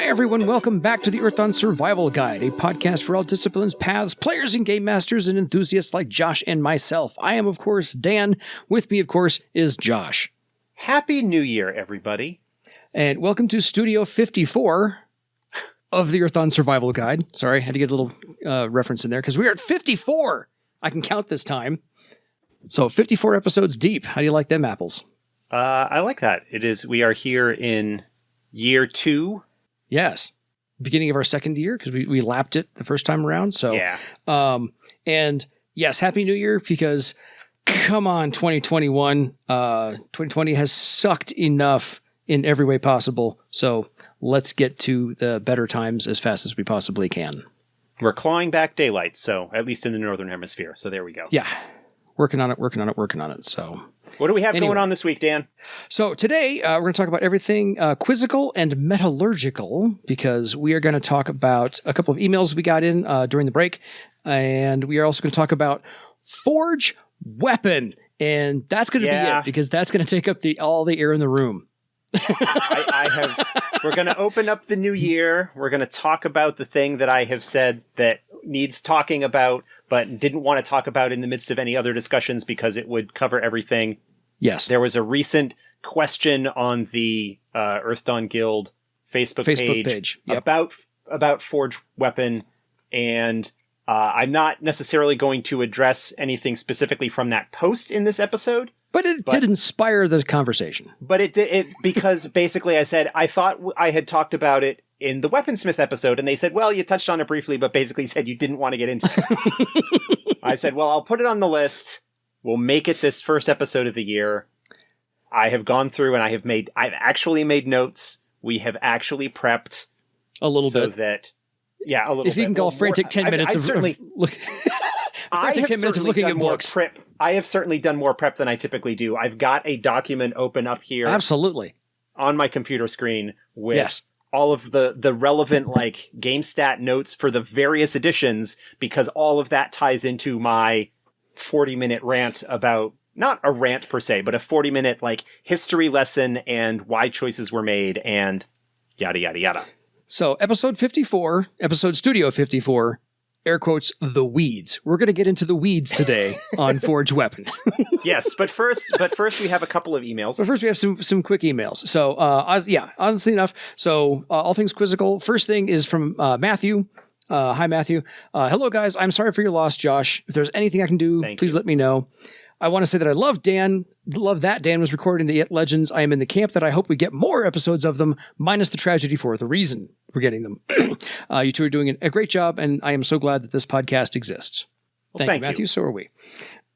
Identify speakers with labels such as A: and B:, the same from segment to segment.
A: everyone, welcome back to the Earthdawn Survival Guide, a podcast for all disciplines, paths, players, and game masters, and enthusiasts like Josh and myself. I am, of course, Dan. With me, of course, is Josh.
B: Happy New Year, everybody.
A: And welcome to Studio 54 of the Earthdawn Survival Guide. Sorry, I had to get a little reference in there, because we are at 54! I can count this time. So, 54 episodes deep. How do you like them apples?
B: I like that. We are here in year 2.
A: Yes. Beginning of our second year, because we lapped it the first time around. So,
B: yeah.
A: And yes, Happy New Year, because come on, 2021. 2020 has sucked enough in every way possible. So let's get to the better times as fast as we possibly can.
B: We're clawing back daylight, so at least in the Northern Hemisphere. So there we go.
A: Yeah. Working on it. So
B: what do we have going on this week, Dan?
A: So today we're going to talk about everything quizzical and metallurgical, because we are going to talk about a couple of emails we got in during the break. And we are also going to talk about Forge Weapon. And that's going to be it, because that's going to take up all the air in the room.
B: We're going to open up the new year. We're going to talk about the thing that I have said that needs talking about, but didn't want to talk about in the midst of any other discussions because it would cover everything.
A: Yes.
B: There was a recent question on the Earthdawn Guild Facebook page.
A: Yep.
B: about Forge Weapon, and I'm not necessarily going to address anything specifically from that post in this episode.
A: But it did inspire the conversation.
B: But it did, because basically I said, I thought I had talked about it in the Weaponsmith episode, and they said, well, you touched on it briefly, but basically said you didn't want to get into it. I said, well, I'll put it on the list. We'll make it this first episode of the year. I have gone through and I've actually made notes. We have actually prepped
A: a little bit.
B: A little bit.
A: If you can go frantic 10 minutes of looking at books.
B: Prep. I have certainly done more prep than I typically do. I've got a document open up here.
A: Absolutely.
B: On my computer screen with all of the relevant game stat notes for the various editions, because all of that ties into my 40-minute rant about, not a rant per se, but a 40-minute history lesson and why choices were made and yada, yada, yada.
A: So episode Studio 54, air quotes, the weeds. We're going to get into the weeds today on Forge Weapon.
B: Yes, but first we have a couple of emails.
A: But first we have some quick emails. So, honestly enough. So, all things quizzical. First thing is from Matthew. Hi, Matthew. Hello, guys. I'm sorry for your loss, Josh. If there's anything I can do, please let me know. I want to say that I love that Dan was recording the Legends. I am in the camp that I hope we get more episodes of them, minus the tragedy for the reason we're getting them. You two are doing a great job, and I am so glad that this podcast exists.
B: Well,
A: thank you, Matthew. So are we.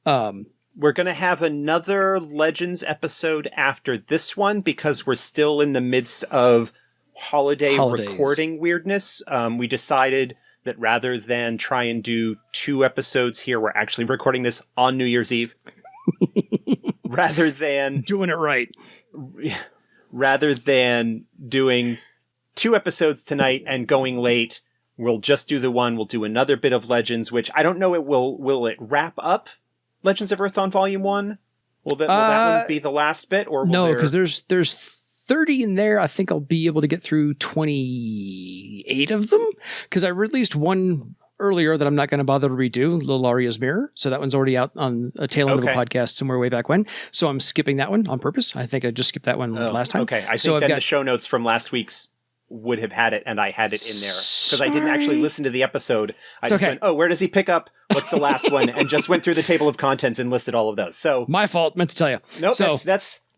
B: We're going to have another Legends episode after this one, because we're still in the midst of holidays. Recording weirdness. We decided that rather than try and do 2 episodes here, we're actually recording this on New Year's Eve. Rather than
A: doing it right.
B: Rather than doing 2 episodes tonight and going late, we'll just do the one. We'll do another bit of Legends, which I don't know, will it wrap up Legends of Earthdawn Volume 1? Will that one be the last bit? Or
A: no, because there's 30 in there. I think I'll be able to get through 28 of them, because I released one earlier that I'm not going to bother to redo, Lilaria's Mirror. So that one's already out on a tail end of a podcast somewhere way back when. So I'm skipping that one on purpose. I think I just skipped that one last time.
B: Okay, I think the show notes from last week's would have had it, and I had it in there because I didn't actually listen to the episode. I just went, where does he pick up? What's the last one? And just went through the table of contents and listed all of those. So
A: my fault. Meant to tell you.
B: Nope. So,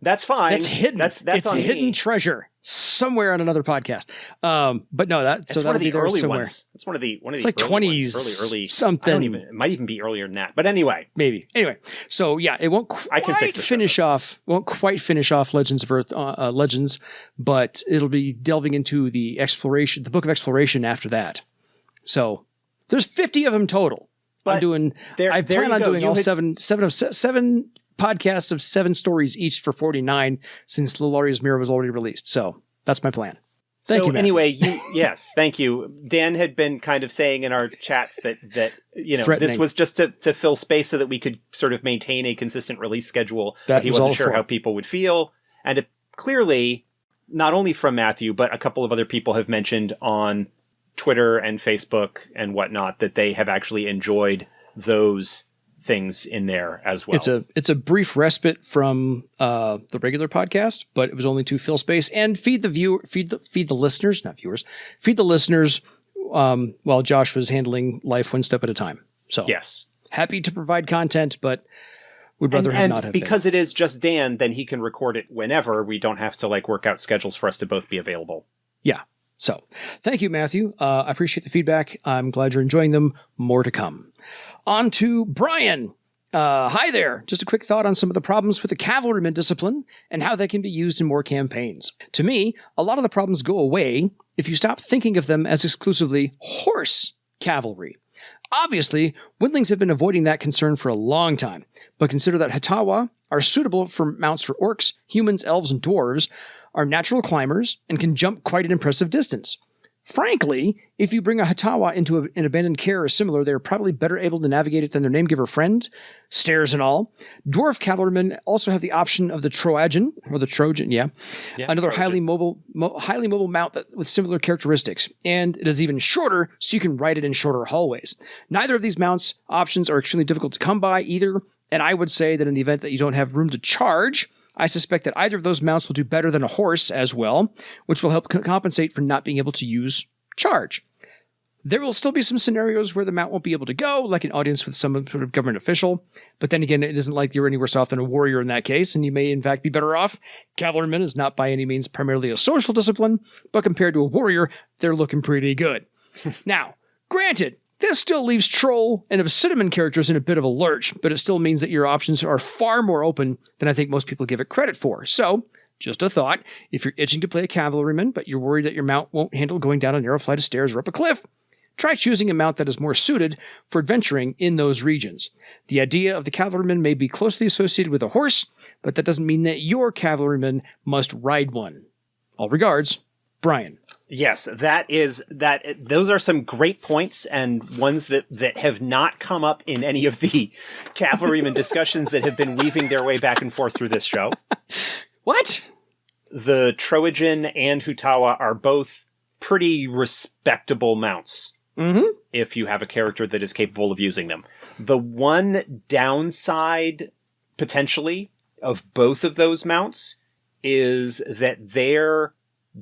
B: that's fine.
A: That's hidden. It's a hidden treasure somewhere on another podcast. But no, that's
B: one of the early
A: somewhere.
B: Ones. It's one of the
A: it's like 20s,
B: early
A: something.
B: It might even be earlier than that. But anyway,
A: maybe. Anyway, so yeah, it won't quite finish off. Won't quite finish off Legends of Earth, Legends, but it'll be delving into the exploration, the Book of Exploration after that. So there's 50 of them total. But I plan on doing all seven podcasts of 7 stories each for 49, since Lilaria's Mirror was already released. So that's my plan. Thank you, Matthew.
B: Anyway, yes, thank you. Dan had been kind of saying in our chats that this was just to fill space so that we could sort of maintain a consistent release schedule. But he wasn't sure how people would feel. And clearly, not only from Matthew, but a couple of other people have mentioned on Twitter and Facebook and whatnot that they have actually enjoyed those things in there as well.
A: It's a brief respite from the regular podcast, but it was only to fill space and feed the listeners, not viewers, feed the listeners while Josh was handling life one step at a time. So
B: yes,
A: happy to provide content, but would rather not have
B: because it is just Dan, then he can record it whenever. We don't have to work out schedules for us to both be available.
A: Yeah. So thank you, Matthew. I appreciate the feedback. I'm glad you're enjoying them. More to come. On to Brian. Hi there. Just a quick thought on some of the problems with the cavalryman discipline and how they can be used in more campaigns. To me, a lot of the problems go away if you stop thinking of them as exclusively horse cavalry. Obviously, windlings have been avoiding that concern for a long time, but consider that Hatawa are suitable for mounts for orcs, humans, elves, and dwarves, are natural climbers, and can jump quite an impressive distance. Frankly, if you bring a Hatawa into an abandoned care or similar, they are probably better able to navigate it than their name-giver friend, stairs and all. Dwarf cavalrymen also have the option of the Trojan, another Trojan. Highly mobile mount with similar characteristics, and it is even shorter, so you can ride it in shorter hallways. Neither of these mounts options are extremely difficult to come by either, and I would say that in the event that you don't have room to charge, I suspect that either of those mounts will do better than a horse as well, which will help compensate for not being able to use charge. There will still be some scenarios where the mount won't be able to go, like an audience with some sort of government official, but then again, it isn't like you're any worse off than a warrior in that case, and you may in fact be better off. Cavalryman is not by any means primarily a social discipline, but compared to a warrior, they're looking pretty good. Now, granted, this still leaves troll and obsidian characters in a bit of a lurch, but it still means that your options are far more open than I think most people give it credit for. So, just a thought, if you're itching to play a cavalryman, but you're worried that your mount won't handle going down a narrow flight of stairs or up a cliff, try choosing a mount that is more suited for adventuring in those regions. The idea of the cavalryman may be closely associated with a horse, but that doesn't mean that your cavalryman must ride one. All regards, Brian.
B: Yes, those are some great points and ones that have not come up in any of the cavalryman discussions that have been weaving their way back and forth through this show.
A: What?
B: The Trojan and Hutawa are both pretty respectable mounts.
A: Mm-hmm.
B: If you have a character that is capable of using them. The one downside, potentially, of both of those mounts is that their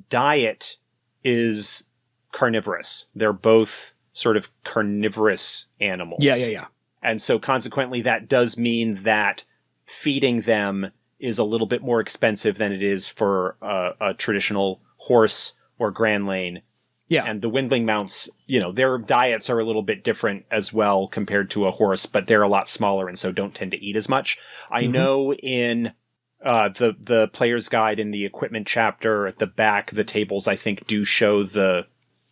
B: diet is carnivorous. They're both sort of carnivorous animals.
A: Yeah.
B: And so consequently, that does mean that feeding them is a little bit more expensive than it is for a traditional horse or Grand Lane.
A: Yeah.
B: And the windling mounts, their diets are a little bit different as well compared to a horse, but they're a lot smaller and so don't tend to eat as much. I know in the player's guide in the equipment chapter at the back, the tables, I think, do show the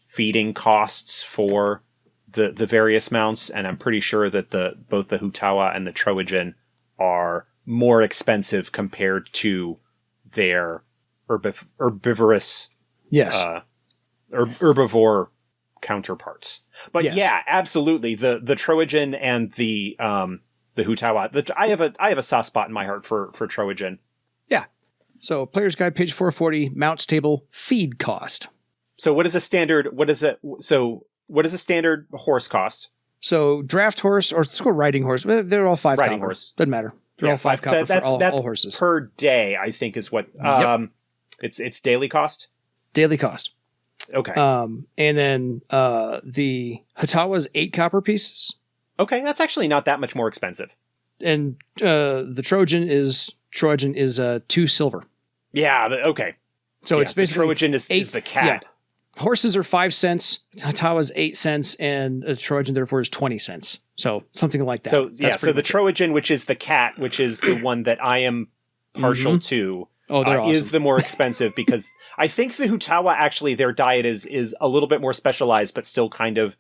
B: feeding costs for the various mounts, and I'm pretty sure that both the Hutawa and the Trojan are more expensive compared to their herbivorous herbivore counterparts. But yeah, absolutely. The Trojan and the Hutawa. I have a soft spot in my heart for Trojan.
A: Yeah. So player's guide, page 440, mounts table, feed cost.
B: So what is a standard horse cost?
A: So draft horse, or let's go riding horse. They're all 5
B: riding
A: copper.
B: Horse.
A: Doesn't matter. They're all 5 copper for all horses.
B: Per day, I think is what it's daily cost.
A: Daily cost.
B: Okay.
A: And then the Hatawa's 8 copper pieces.
B: Okay, that's actually not that much more expensive.
A: And the Trojan is 2 silver.
B: Yeah. Okay.
A: So it's basically
B: the Trojan is the cat.
A: Yeah. Horses are 5 cents. Hatawa's 8 cents, and a Trojan therefore is 20 cents. So something like that.
B: So so the Trojan, which is the cat, which is the one that I am partial to,
A: awesome.
B: Is the more expensive because I think the Hutawa actually their diet is a little bit more specialized, but still kind of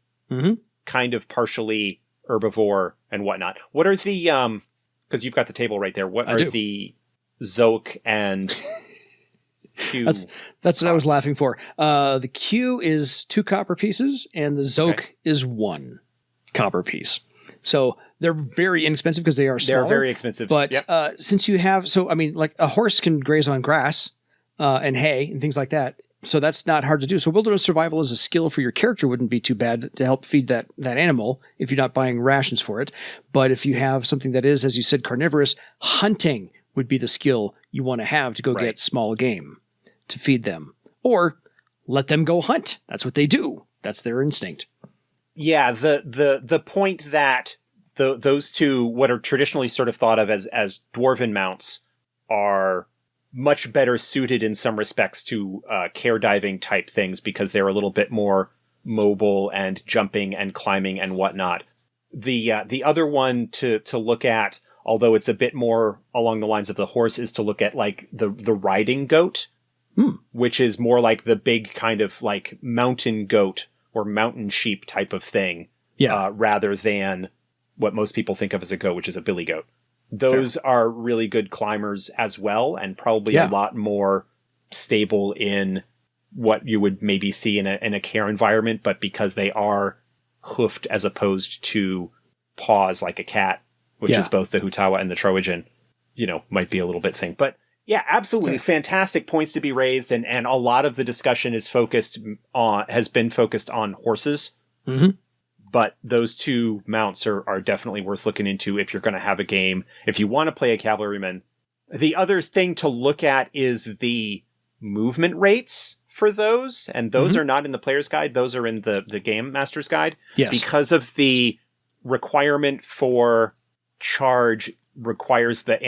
B: partially herbivore and whatnot. What are the because you've got the table right there. What are the Zoke and Q?
A: That's what I was laughing for. The Q is 2 copper pieces, and the Zoke is 1 copper piece. So they're very inexpensive because they are smaller.
B: They're very expensive.
A: But since you have, like a horse can graze on grass, and hay and things like that. So that's not hard to do. So wilderness survival as a skill for your character wouldn't be too bad to help feed that animal if you're not buying rations for it. But if you have something that is, as you said, carnivorous, hunting would be the skill you want to have to go get small game to feed them. Or let them go hunt. That's what they do. That's their instinct.
B: Yeah, the point that those two, what are traditionally sort of thought of as dwarven mounts, are much better suited in some respects to care diving type things because they're a little bit more mobile and jumping and climbing and whatnot. The other one to look at, although it's a bit more along the lines of the horse, is to look at like the riding goat, which is more like the big kind of like mountain goat or mountain sheep type of thing, rather than what most people think of as a goat, which is a billy goat. Those are really good climbers as well, and probably a lot more stable in what you would maybe see in a care environment, but because they are hoofed as opposed to paws like a cat, which is both the Hutawa and the Trojan, might be a little bit thing. But yeah, absolutely fantastic points to be raised, and a lot of the discussion has been focused on horses. Mm-hmm. But those two mounts are definitely worth looking into if you're going to have a game. If you want to play a cavalryman, the other thing to look at is the movement rates for those. And those are not in the player's guide. Those are in the game master's guide.
A: Yes.
B: Because of the requirement for charge requires the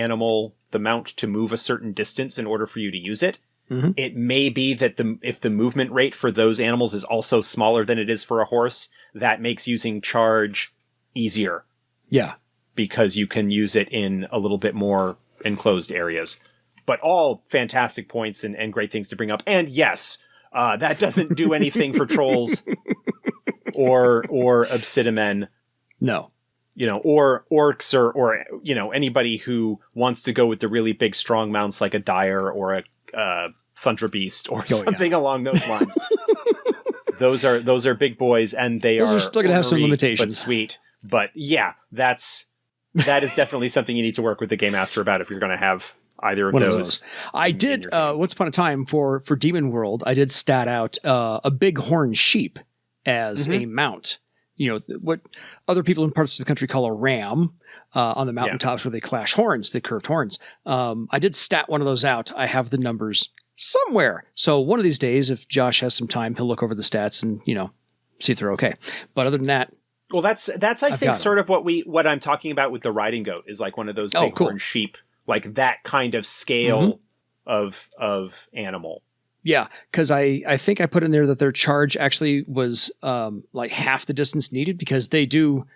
B: mount to move a certain distance in order for you to use it. Mm-hmm. It may be that if the movement rate for those animals is also smaller than it is for a horse, that makes using charge easier.
A: Yeah.
B: Because you can use it in a little bit more enclosed areas. But all fantastic points and great things to bring up. And yes, that doesn't do anything for trolls or obsidian.
A: No.
B: Or orcs or anybody who wants to go with the really big strong mounts like a dire or a Thundra Beast or something along those lines. Those are big boys, and those are
A: still going to have some limitations,
B: but sweet. But yeah, that is definitely something you need to work with the game master about if you're going to have either of those.
A: I did once upon a time for Demon World, I did stat out a bighorn sheep as a mount. What other people in parts of the country call a ram on the mountaintops where they clash horns, the curved horns. I did stat one of those out. I have the numbers somewhere. So one of these days, if Josh has some time, he'll look over the stats and, see if they're okay. But other than that.
B: Well, that's I think sort of what I'm talking about with the riding goat is like one of those bighorn sheep, like that kind of scale of animal.
A: Yeah, because I think I put in there that their charge actually was like half the distance needed because they do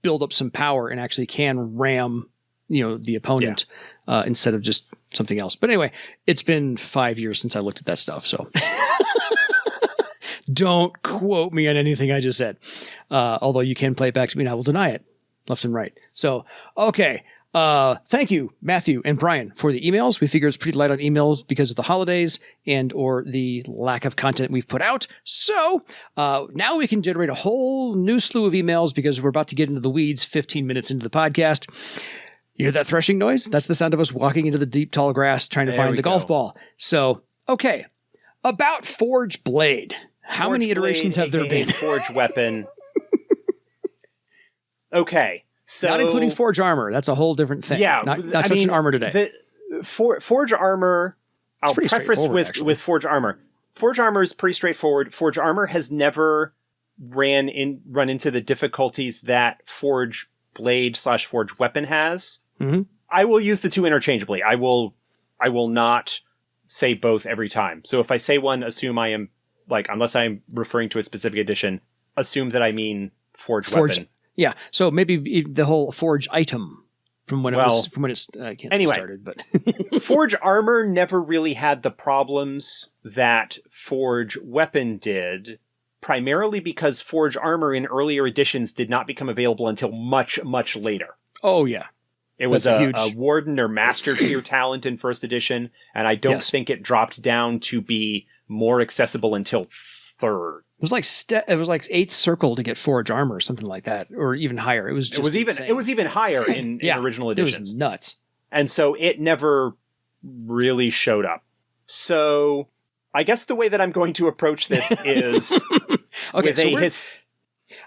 A: build up some power and actually can ram, the opponent instead of just something else. But anyway, it's been 5 years since I looked at that stuff, so don't quote me on anything I just said. Although you can play it back to me and I will deny it left and right. So, okay. Thank you, Matthew and Brian, for the emails. We figure it's pretty light on emails because of the holidays and or the lack of content we've put out. So now we can generate a whole new slew of emails because we're about to get into the weeds 15 minutes into the podcast. You hear that threshing noise? That's the sound of us walking into the deep, tall grass trying to find the golf ball. So, okay. About Forge Blade. How many iterations have there been?
B: Forge Weapon. Okay. So,
A: not including Forge Armor. That's a whole different thing.
B: Yeah.
A: Not touching armor today.
B: Forge Armor, I'll preface with Forge Armor. Forge Armor is pretty straightforward. Forge Armor has never run into the difficulties that Forge Blade / Forge Weapon has. Mm-hmm. I will use the two interchangeably. I will not say both every time. So if I say one, assume I am, unless I'm referring to a specific edition, assume that I mean Forge Weapon.
A: Yeah, so maybe the whole Forge item from when it's I can't say started, but
B: Forge Armor never really had the problems that Forge Weapon did, primarily because Forge Armor in earlier editions did not become available until much, much later.
A: Oh, yeah.
B: It was a Warden or Master tier talent in first edition, and I don't think it dropped down to be more accessible until third.
A: It was like 8th circle to get Forge Armor or something like that, or even higher. It was even higher in original editions. It was nuts.
B: And so it never really showed up. So I guess the way that I'm going to approach this is
A: okay.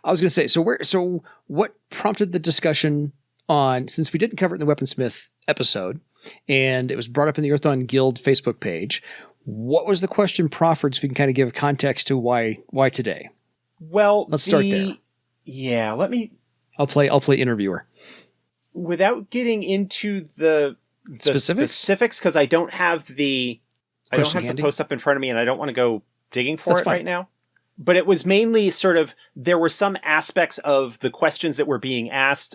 A: I was going to say, so what prompted the discussion on, since we didn't cover it in the Weaponsmith episode, and it was brought up in the Earthdawn Guild Facebook page, what was the question proffered so we can kind of give context to why today?
B: Well,
A: let's start there.
B: Yeah,
A: I'll play interviewer.
B: Without getting into the specifics, because I don't have the post up in front of me, and I don't want to go digging for it right now. But it was mainly sort of, there were some aspects of the questions that were being asked.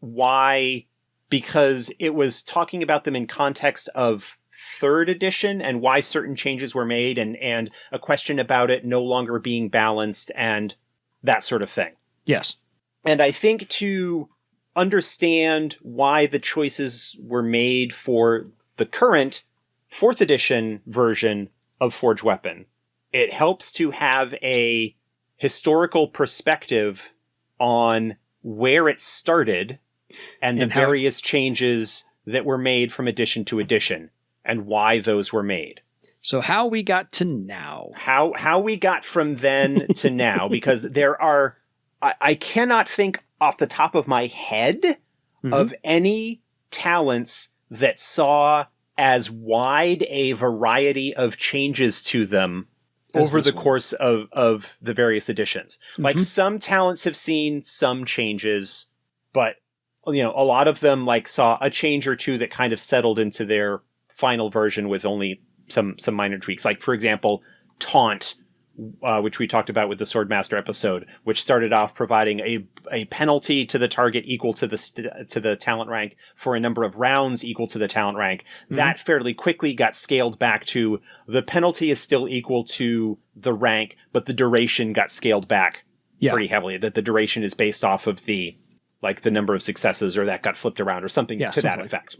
B: Why? Because it was talking about them in context of 3rd edition and why certain changes were made, and a question about it no longer being balanced and that sort of thing.
A: Yes.
B: And I think to understand why the choices were made for the current 4th edition version of Forge Weapon, it helps to have a historical perspective on where it started and the various changes that were made from edition to edition and why those were made.
A: So how we got to now.
B: How we got from then to now, because there are, I cannot think off the top of my head of any talents that saw as wide a variety of changes to them over the course of the various editions. Like, some talents have seen some changes, but a lot of them saw a change or two that kind of settled into their final version with only some minor tweaks. Like, for example, Taunt, which we talked about with the Swordmaster episode, which started off providing a penalty to the target equal to the talent rank for a number of rounds equal to the talent rank. That fairly quickly got scaled back to the penalty is still equal to the rank, but the duration got scaled back pretty heavily. That the duration is based off of the number of successes, or that got flipped around, or something to that effect.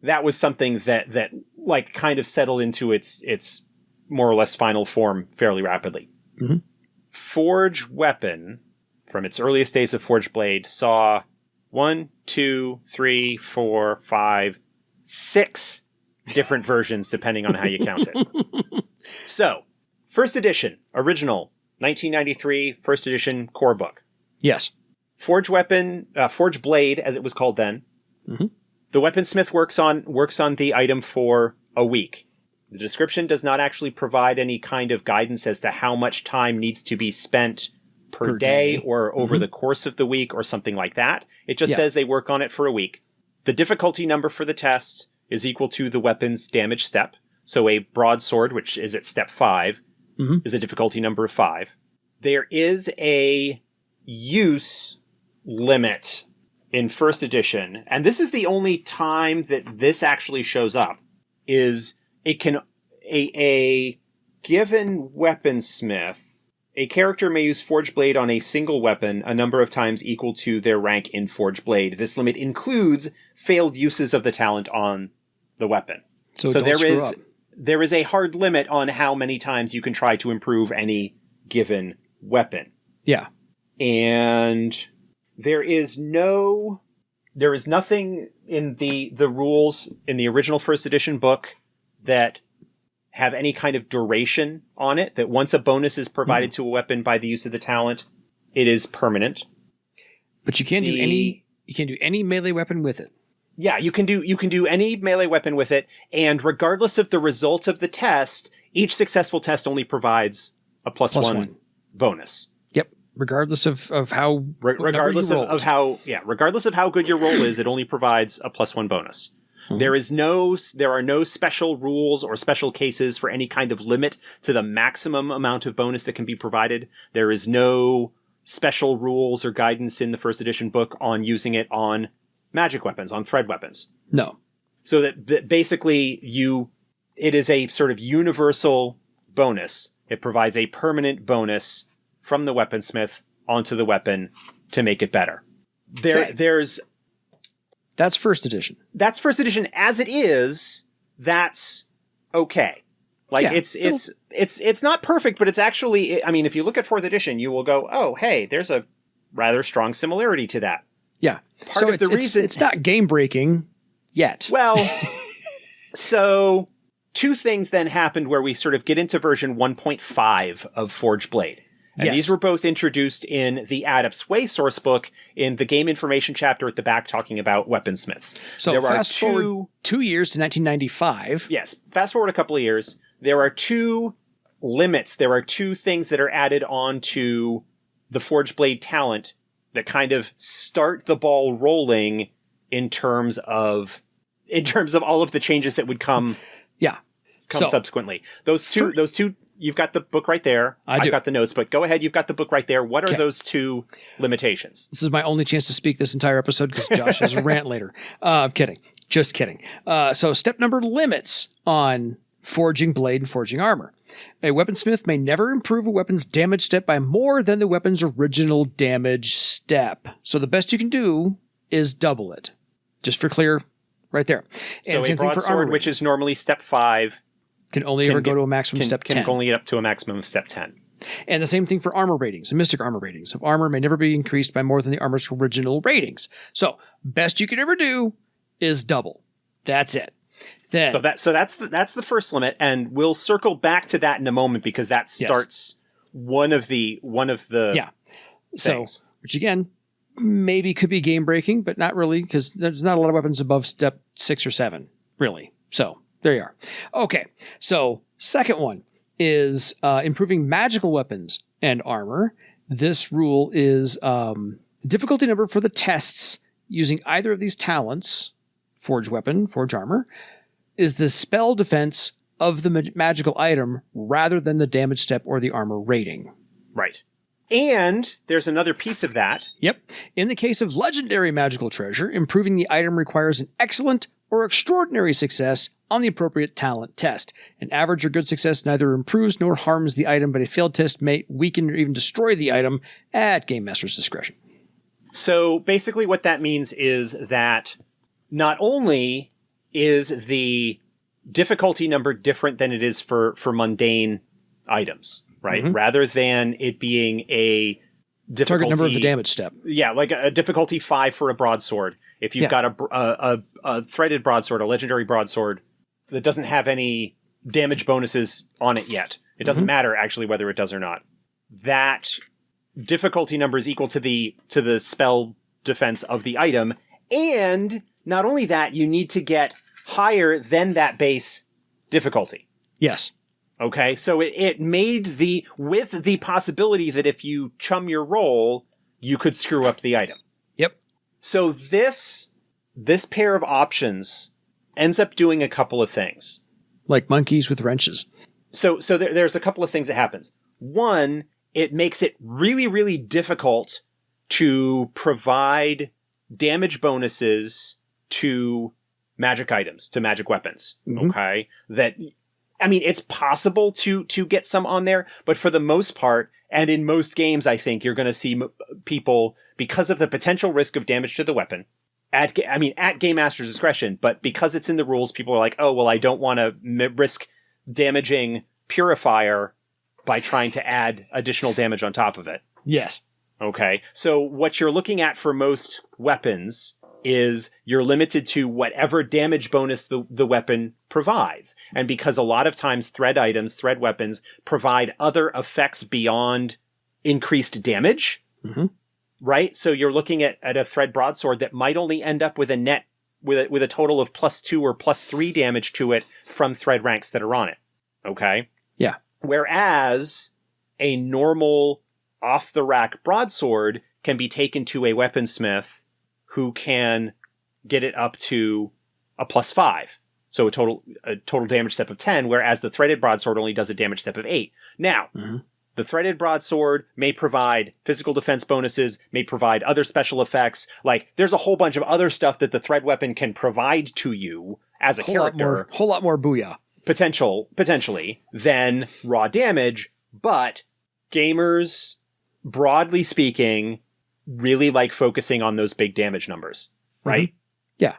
B: That was something that kind of settled into its more or less final form fairly rapidly. Forge Weapon, from its earliest days of Forge Blade, saw 1, 2, 3, 4, 5, 6 different versions, depending on how you count it. So, 1st edition, original, 1993, 1st edition core book.
A: Yes.
B: Forge Weapon, Forge Blade, as it was called then. The weaponsmith works on the item for a week. The description does not actually provide any kind of guidance as to how much time needs to be spent per day or over the course of the week or something like that. It just says they work on it for a week. The difficulty number for the test is equal to the weapon's damage step. So a broadsword, which is at step 5, is a difficulty number of 5. There is a use limit in 1st edition, and this is the only time that this actually shows up, is it can a given weaponsmith, a character may use Forge Blade on a single weapon a number of times equal to their rank in Forge Blade. This limit includes failed uses of the talent on the weapon. So there is a hard limit on how many times you can try to improve any given weapon.
A: Yeah.
B: And there is nothing in the rules in the original 1st edition book that have any kind of duration on it, that once a bonus is provided to a weapon by the use of the talent, it is permanent.
A: But you can't do any melee weapon with it.
B: Yeah, you can do any melee weapon with it, and regardless of the result of the test, each successful test only provides a plus one bonus.
A: Yep. Regardless of how
B: regardless of how good your roll is, it only provides a +1 bonus. There are no special rules or special cases for any kind of limit to the maximum amount of bonus that can be provided. There is no special rules or guidance in the 1st edition book on using it on magic weapons, on thread weapons.
A: No.
B: So that basically it is a sort of universal bonus. It provides a permanent bonus from the weaponsmith onto the weapon to make it better.
A: That's 1st edition.
B: That's 1st edition as it is. That's okay. It's not perfect, but it's actually, I mean, if you look at 4th edition, you will go, oh, hey, there's a rather strong similarity to that.
A: Yeah.
B: Part of the reason
A: it's not game breaking yet.
B: Well, so two things then happened where we sort of get into version 1.5 of Forge Blade. And these were both introduced in the Adept's Way sourcebook in the game information chapter at the back talking about weaponsmiths.
A: So there fast forward 2 years to 1995.
B: Yes, fast forward a couple of years. There are two limits. There are two things that are added on to the Forge Blade talent that kind of start the ball rolling in terms of all of the changes that would come subsequently. Those two. You've got the book right there. I've got the notes, but go ahead. You've got the book right there. What are those two limitations?
A: This is my only chance to speak this entire episode because Josh has a rant later. I'm kidding. Just kidding. So step number limits on forging blade and forging armor. A weaponsmith may never improve a weapon's damage step by more than the weapon's original damage step. So the best you can do is double it. Just for clear, right there.
B: And so a broadsword, which is normally step 5,
A: can only ever go to a maximum step 10.
B: Can only get up to a maximum of step 10.
A: And the same thing for armor ratings and mystic armor ratings. Of armor may never be increased by more than the armor's original ratings. So best you could ever do is double. That's it. Then,
B: so that's the first limit, and we'll circle back to that in a moment because that starts one of the things.
A: So, which again maybe could be game breaking, but not really because there's not a lot of weapons above step 6 or 7 really. So there you are. Okay, so second one is improving magical weapons and armor. This rule is the difficulty number for the tests using either of these talents, forge weapon, forge armor, is the spell defense of the magical item rather than the damage step or the armor rating.
B: Right. And there's another piece of that.
A: Yep. In the case of legendary magical treasure, improving the item requires an excellent or extraordinary success on the appropriate talent test. An average or good success neither improves nor harms the item, but a failed test may weaken or even destroy the item at Game Master's discretion.
B: So basically what that means is that not only is the difficulty number different than it is for mundane items, right? Mm-hmm. Rather than it being a difficulty...
A: Target number of the damage step.
B: Yeah, like a difficulty 5 for a broadsword. If you've got a threaded broadsword, a legendary broadsword, that doesn't have any damage bonuses on it yet. It doesn't matter, actually, whether it does or not. That difficulty number is equal to the spell defense of the item, and not only that, you need to get higher than that base difficulty.
A: Yes.
B: Okay, so it made with the possibility that if you chum your roll, you could screw up the item.
A: Yep.
B: So this pair of options ends up doing a couple of things.
A: Like monkeys with wrenches.
B: So there's a couple of things that happens. One, it makes it really, really difficult to provide damage bonuses to magic items, to magic weapons. Mm-hmm. Okay? It's possible to get some on there, but for the most part, and in most games, I think you're going to see people, because of the potential risk of damage to the weapon, at Game Master's discretion, but because it's in the rules, people are like, oh, well, I don't want to risk damaging Purifier by trying to add additional damage on top of it.
A: Yes.
B: Okay. So what you're looking at for most weapons is you're limited to whatever damage bonus the weapon provides. And because a lot of times thread weapons provide other effects beyond increased damage, right? So you're looking at a thread broadsword that might only end up with a net with a total of +2 or +3 damage to it from thread ranks that are on it. Okay?
A: Yeah.
B: Whereas a normal off-the-rack broadsword can be taken to a weaponsmith who can get it up to a +5. So a total damage step of 10, whereas the threaded broadsword only does a damage step of 8. Now, the threaded broadsword may provide physical defense bonuses, may provide other special effects. Like, there's a whole bunch of other stuff that the thread weapon can provide to you as a character.
A: Whole lot more booyah.
B: Potentially, than raw damage, but gamers, broadly speaking, really like focusing on those big damage numbers, right?
A: Yeah.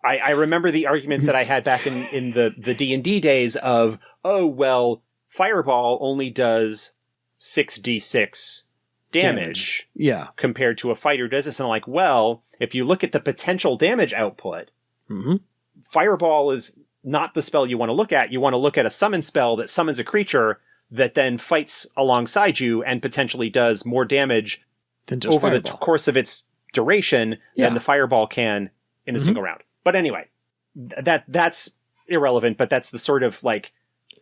B: I remember the arguments that I had back in the D&D days of, oh, well, Fireball only does 6d6 damage.
A: Yeah.
B: Compared to a fighter does this. And I'm like, well, if you look at the potential damage output, Fireball is not the spell you want to look at. You want to look at a summon spell that summons a creature that then fights alongside you and potentially does more damage
A: than just
B: over
A: fireball.
B: the course of its duration than the fireball can in a single round. But anyway, that's irrelevant, but that's the sort of like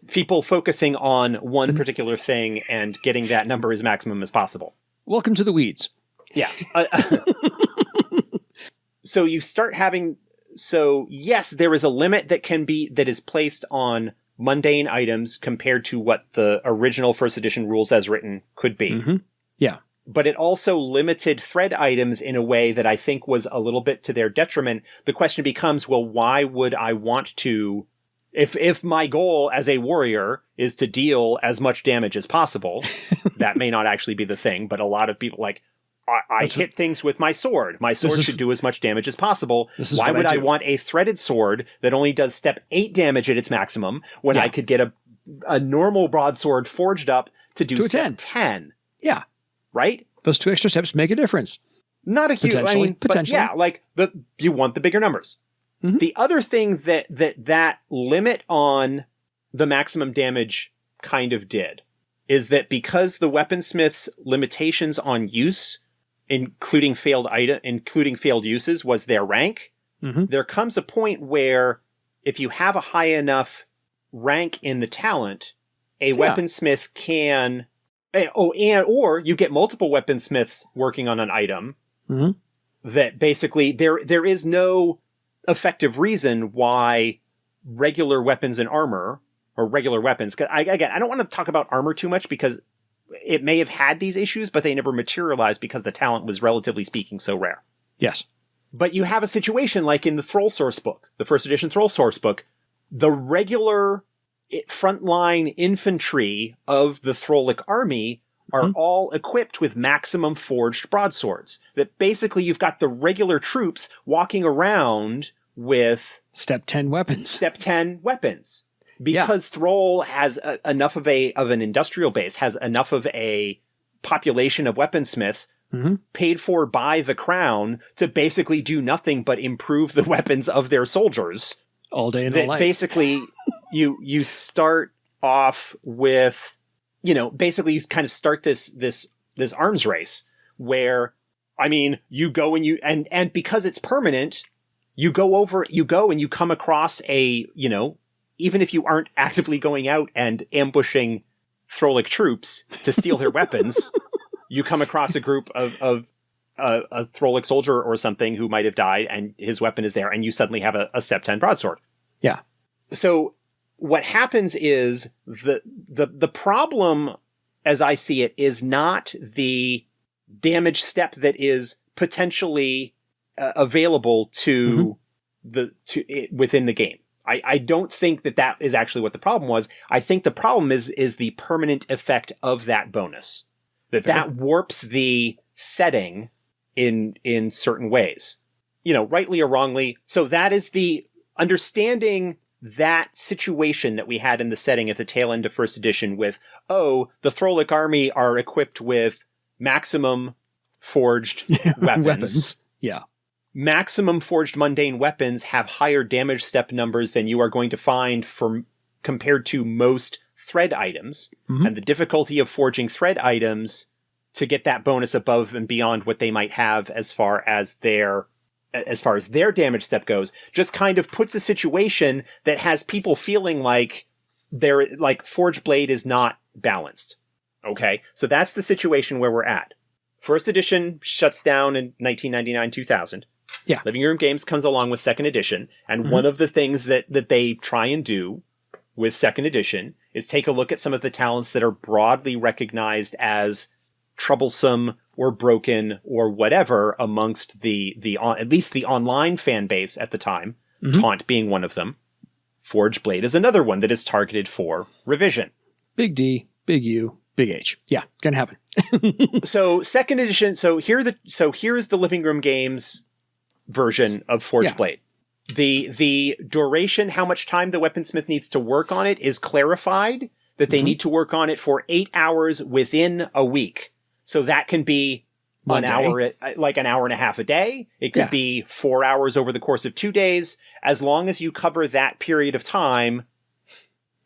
B: people focusing on one particular thing and getting that number as maximum as possible.
A: Welcome to the weeds.
B: Yeah. So you start having, so yes, there is a limit that is placed on mundane items compared to what the original first edition rules as written could be.
A: Mm-hmm. Yeah.
B: But it also limited thread items in a way that I think was a little bit to their detriment. The question becomes, well, why would I want to, if my goal as a warrior is to deal as much damage as possible, that may not actually be the thing, but a lot of people like, I hit things with my sword. My sword should do as much damage as possible. Why would I want a threaded sword that only does step 8 damage at its maximum when I could get a normal broadsword forged up to do step 10?
A: Yeah.
B: Right?
A: Those 2 extra steps make a difference.
B: Not a huge,
A: Potentially.
B: But yeah, like you want the bigger numbers.
A: Mm-hmm.
B: The other thing that limit on the maximum damage kind of did is that because the weaponsmith's limitations on use, including failed uses, was their rank, there comes a point where if you have a high enough rank in the talent, a weaponsmith can, or you get multiple weaponsmiths working on an item, that basically there is no effective reason why regular weapons and armor, or regular weapons, I don't want to talk about armor too much because it may have had these issues, but they never materialized because the talent was, relatively speaking, so rare.
A: Yes.
B: But you have a situation like in the Thrall Source book, the first edition Thrall Source book, the regular frontline infantry of the Thrallic army are all equipped with maximum forged broadswords. That basically you've got the regular troops walking around with
A: Step 10 weapons.
B: Because Thrall has enough of an industrial base, has enough of a population of weaponsmiths paid for by the crown to basically do nothing but improve the weapons of their soldiers.
A: All day and all night.
B: Basically, you start off with, basically you kind of start this arms race where, I mean, you go and because it's permanent, you go and you come across even if you aren't actively going out and ambushing Thrallic troops to steal their weapons, you come across a group of a Thrallic soldier or something who might have died and his weapon is there, and you suddenly have a step 10 broadsword.
A: Yeah.
B: So what happens is the problem, as I see it, is not the damage step that is potentially available to within the game. I don't think that is actually what the problem was. I think the problem is the permanent effect of that bonus. That warps the setting in certain ways. Rightly or wrongly. So that is the understanding that situation that we had in the setting at the tail end of first edition with, the Thrallic army are equipped with maximum forged weapons.
A: Yeah.
B: Maximum forged mundane weapons have higher damage step numbers than you are going to find compared to most thread items. And the difficulty of forging thread items to get that bonus above and beyond what they might have as far as their damage step goes just kind of puts a situation that has people feeling like Forged Blade is not balanced. Okay? So that's the situation where we're at. First edition shuts down in 1999-2000.
A: Yeah.
B: Living Room Games comes along with second edition, and one of the things that they try and do with second edition is take a look at some of the talents that are broadly recognized as troublesome or broken or whatever amongst at least the online fan base at the time, Taunt being one of them. Forge Blade is another one that is targeted for revision.
A: Big D, big U, big H. Yeah, gonna happen.
B: So second edition, here's the Living Room Games version of Forge Blade. The duration, how much time the weaponsmith needs to work on it, is clarified, that they need to work on it for 8 hours within a week. So that can be an hour, like an hour and a half a day. It could be 4 hours over the course of 2 days. As long as you cover that period of time,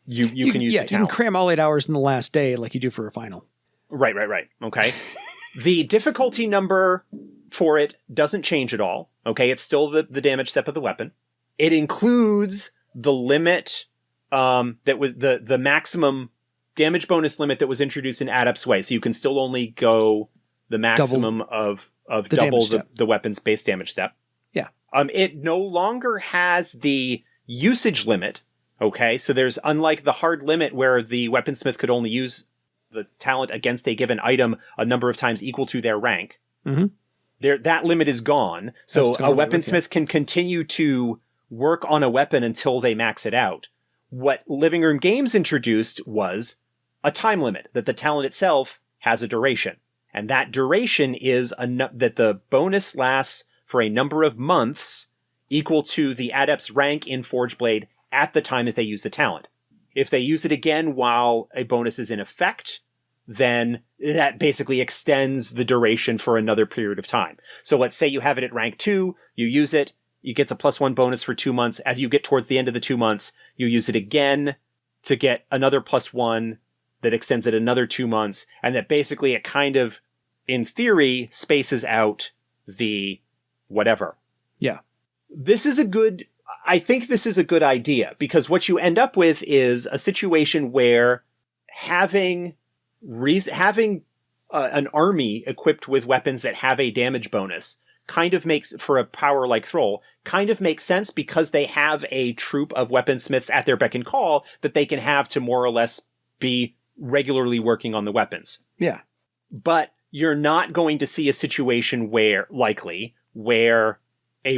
B: you can use the talent.
A: You can cram all 8 hours in the last day like you do for a final.
B: Right. Okay. The difficulty number for it doesn't change at all. Okay, it's still the damage step of the weapon. It includes the limit that was the maximum damage bonus limit that was introduced in Adept's way. So you can still only go the maximum of double the weapon's base damage step.
A: Yeah.
B: It no longer has the usage limit. Okay, so there's, unlike the hard limit where the weaponsmith could only use the talent against a given item a number of times equal to their rank.
A: Mm-hmm.
B: That limit is gone. So a weaponsmith can continue to work on a weapon until they max it out. What Living Room Games introduced was a time limit, that the talent itself has a duration. And that duration is that the bonus lasts for a number of months equal to the adept's rank in Forgeblade at the time that they use the talent. If they use it again while a bonus is in effect, then that basically extends the duration for another period of time. So let's say you have it at rank 2, you use it, you get a +1 bonus for 2 months. As you get towards the end of the 2 months, you use it again to get another +1 that extends it another 2 months, and that basically it kind of, in theory, spaces out the whatever.
A: Yeah.
B: I think this is a good idea, because what you end up with is a situation where having an army equipped with weapons that have a damage bonus kind of makes, for a power like Thrall, kind of makes sense, because they have a troop of weaponsmiths at their beck and call that they can have to more or less be regularly working on the weapons.
A: Yeah.
B: But you're not going to see a situation where a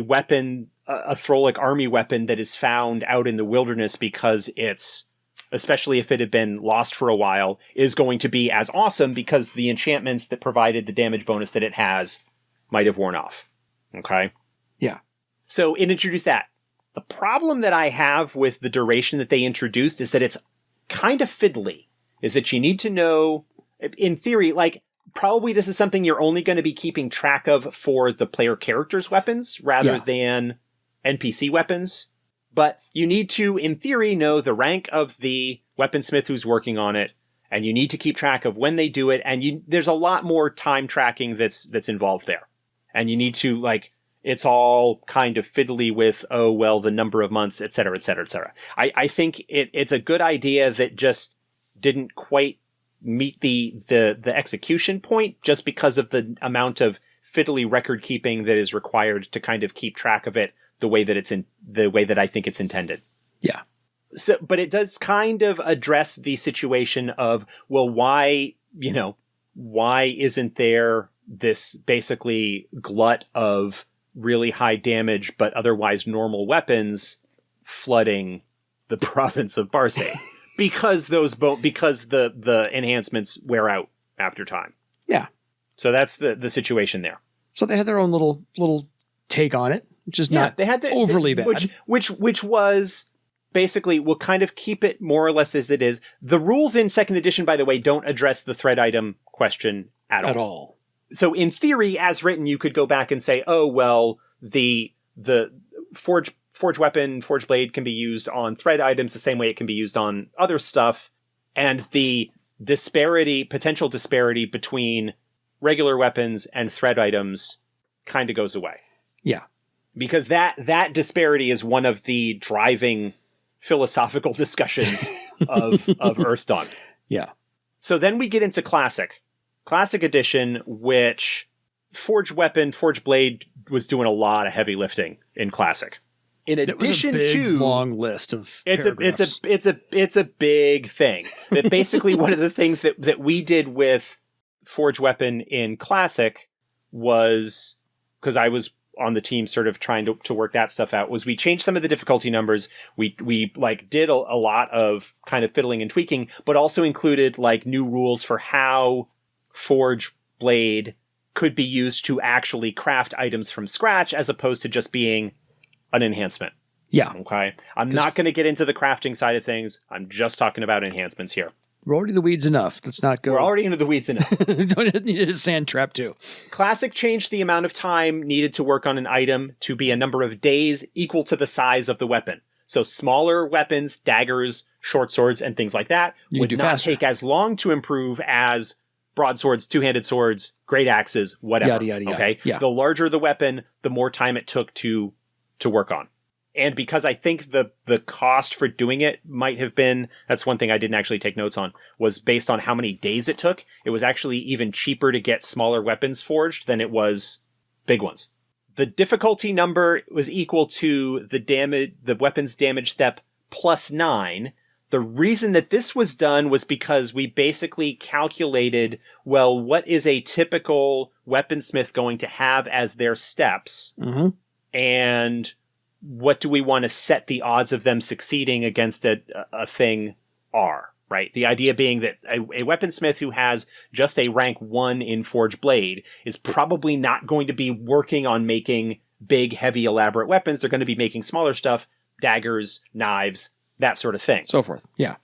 B: weapon, a Thrallic army weapon that is found out in the wilderness because it's, especially if it had been lost for a while, is going to be as awesome because the enchantments that provided the damage bonus that it has might have worn off. Okay?
A: Yeah.
B: So it introduced that. The problem that I have with the duration that they introduced is that it's kind of fiddly. Is that you need to know, in theory, like, probably this is something you're only going to be keeping track of for the player character's weapons rather than NPC weapons. But you need to, in theory, know the rank of the weaponsmith who's working on it, and you need to keep track of when they do it, and there's a lot more time tracking that's involved there. And you need to, like, it's all kind of fiddly with, the number of months, et cetera, et cetera, et cetera. I think it's a good idea that just didn't quite meet the execution point, just because of the amount of fiddly record keeping that is required to kind of keep track of it the way that I think it's intended.
A: Yeah.
B: So, but it does kind of address the situation of, well, why isn't there this basically glut of really high damage but otherwise normal weapons flooding the province of Barsay? Because the enhancements wear out after time.
A: Yeah.
B: So that's the situation there.
A: So they had their own little take on it, which is not overly bad.
B: Which was basically, we'll kind of keep it more or less as it is. The rules in second edition, by the way, don't address the thread item question at all. So in theory, as written, you could go back and say, the Forge weapon, Forge blade can be used on thread items the same way it can be used on other stuff. And the potential disparity between regular weapons and thread items kind of goes away.
A: Yeah.
B: Because that disparity is one of the driving philosophical discussions of Earthdawn.
A: Yeah.
B: So then we get into Classic Edition, which Forge weapon, Forge blade was doing a lot of heavy lifting in Classic. In addition to
A: long list of
B: it's a big thing. That basically one of the things that we did with Forge weapon in Classic was, because I was on the team sort of trying to work that stuff out, was we changed some of the difficulty numbers. We like did a lot of kind of fiddling and tweaking, but also included like new rules for how Forge blade could be used to actually craft items from scratch, as opposed to just being an enhancement.
A: Yeah.
B: Okay. I'm not going to get into the crafting side of things. I'm just talking about enhancements here.
A: We're already in the weeds enough. Let's not go.
B: We're already into the weeds enough.
A: Don't need a sand trap too.
B: Classic changed the amount of time needed to work on an item to be a number of days equal to the size of the weapon. So smaller weapons, daggers, short swords, and things like that would not take as long to improve as broadswords, two-handed swords, great axes, whatever.
A: Yada, yada,
B: okay?
A: yeah.
B: The larger the weapon, the more time it took to work on. And because I think the cost for doing it might have been, that's one thing I didn't actually take notes on, was based on how many days it took. It was actually even cheaper to get smaller weapons forged than it was big ones. The difficulty number was equal to the weapon's damage step plus 9. The reason that this was done was because we basically calculated, well, what is a typical weaponsmith going to have as their steps?
A: Mm-hmm.
B: And what do we want to set the odds of them succeeding against a thing are, right? The idea being that a weaponsmith who has just a rank 1 in Forge Blade is probably not going to be working on making big, heavy, elaborate weapons. They're going to be making smaller stuff, daggers, knives, that sort of thing.
A: So forth, yeah.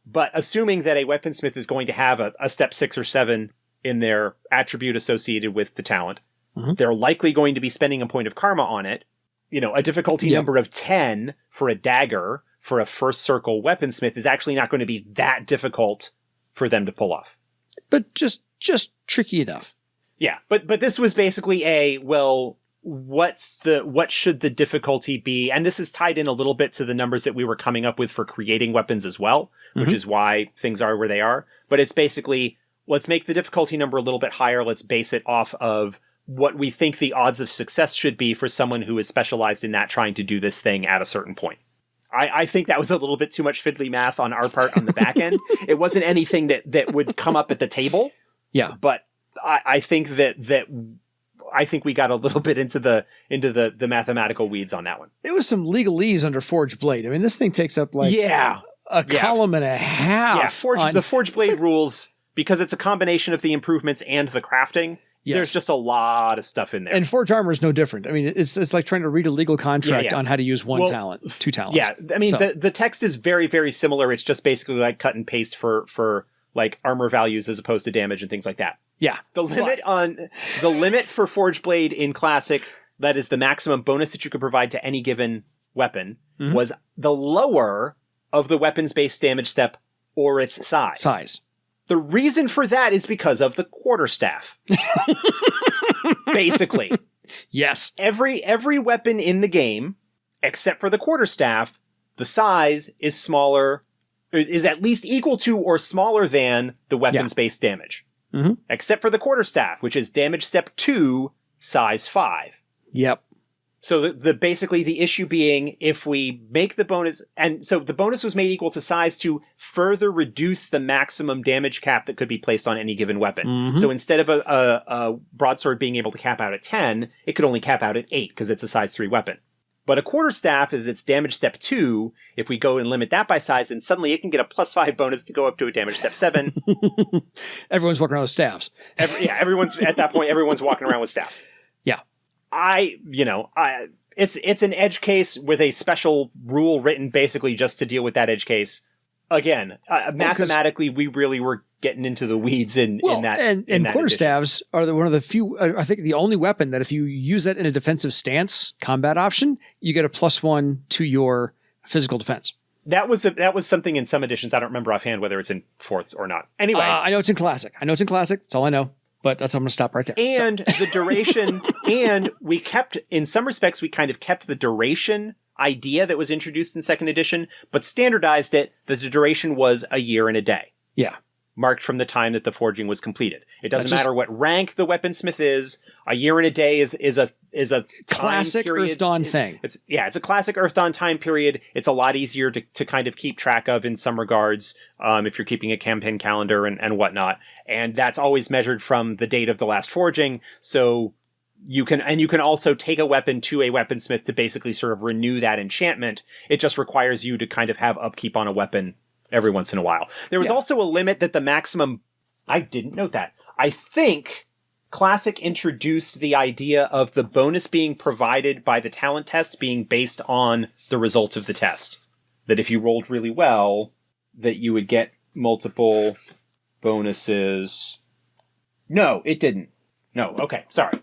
B: But assuming that a weaponsmith is going to have a step 6 or 7 in their attribute associated with the talent, they're likely going to be spending a point of karma on it. You know, a difficulty number of 10 for a dagger for a first circle weaponsmith is actually not going to be that difficult for them to pull off.
A: But just tricky enough.
B: Yeah, but this was basically what should the difficulty be? And this is tied in a little bit to the numbers that we were coming up with for creating weapons as well, which is why things are where they are. But it's basically, let's make the difficulty number a little bit higher. Let's base it off of what we think the odds of success should be for someone who is specialized in that trying to do this thing at a certain point. I think that was a little bit too much fiddly math on our part on the back end. It wasn't anything that would come up at the table.
A: Yeah.
B: But I think I think we got a little bit into the mathematical weeds on that one.
A: It was some legalese under Forge Blade. I mean, this thing takes up a column and a half.
B: Yeah, the Forge Blade rules, because it's a combination of the improvements and the crafting. Yes. There's just a lot of stuff in there.
A: And Forge Armor is no different. I mean, it's like trying to read a legal contract on how to use two talents.
B: Yeah, I mean, the text is very, very similar. It's just basically like cut and paste for like armor values as opposed to damage and things like that.
A: Yeah.
B: The limit for Forge Blade in Classic, that is the maximum bonus that you could provide to any given weapon, was the lower of the weapon's base damage step or its size. The reason for that is because of the quarterstaff. Basically.
A: Yes.
B: Every weapon in the game, except for the quarterstaff, the size is smaller, is at least equal to or smaller than the weapon's base damage. Except for the quarterstaff, which is damage step 2, size 5.
A: Yep.
B: So basically the issue being, if we make the bonus, and so the bonus was made equal to size to further reduce the maximum damage cap that could be placed on any given weapon. So instead of a broadsword being able to cap out at 10, it could only cap out at 8 because it's a size 3 weapon. But a quarterstaff is its damage step 2. If we go and limit that by size, then suddenly it can get a plus 5 bonus to go up to a damage step 7.
A: Everyone's walking around with staffs.
B: Everyone's at that point. Everyone's walking around with staffs.
A: Yeah.
B: It's an edge case with a special rule written basically just to deal with that edge case. Again, mathematically, we really were getting into the weeds in that. And
A: quarterstaffs are one of the few, I think the only weapon that if you use that in a defensive stance combat option, you get a +1 to your physical defense.
B: That was something in some editions. I don't remember offhand whether it's in 4th or not. Anyway.
A: I know it's in Classic. That's all I know. But I'm going to stop right there.
B: And the duration, and we kept, in some respects, we kind of kept the duration idea that was introduced in 2nd edition, but standardized it that the duration was a year and a day.
A: Yeah.
B: Marked from the time that the forging was completed. It doesn't matter what rank the weaponsmith is. A year and a day is a
A: classic Earthdawn thing.
B: It's a classic Earthdawn time period. It's a lot easier to kind of keep track of in some regards, if you're keeping a campaign calendar and whatnot. And that's always measured from the date of the last forging. So you can also take a weapon to a weaponsmith to basically sort of renew that enchantment. It just requires you to kind of have upkeep on a weapon every once in a while. There was also a limit that the maximum... I didn't note that. I think Classic introduced the idea of the bonus being provided by the talent test being based on the results of the test. That if you rolled really well, that you would get multiple bonuses. No, it didn't. No, okay, sorry.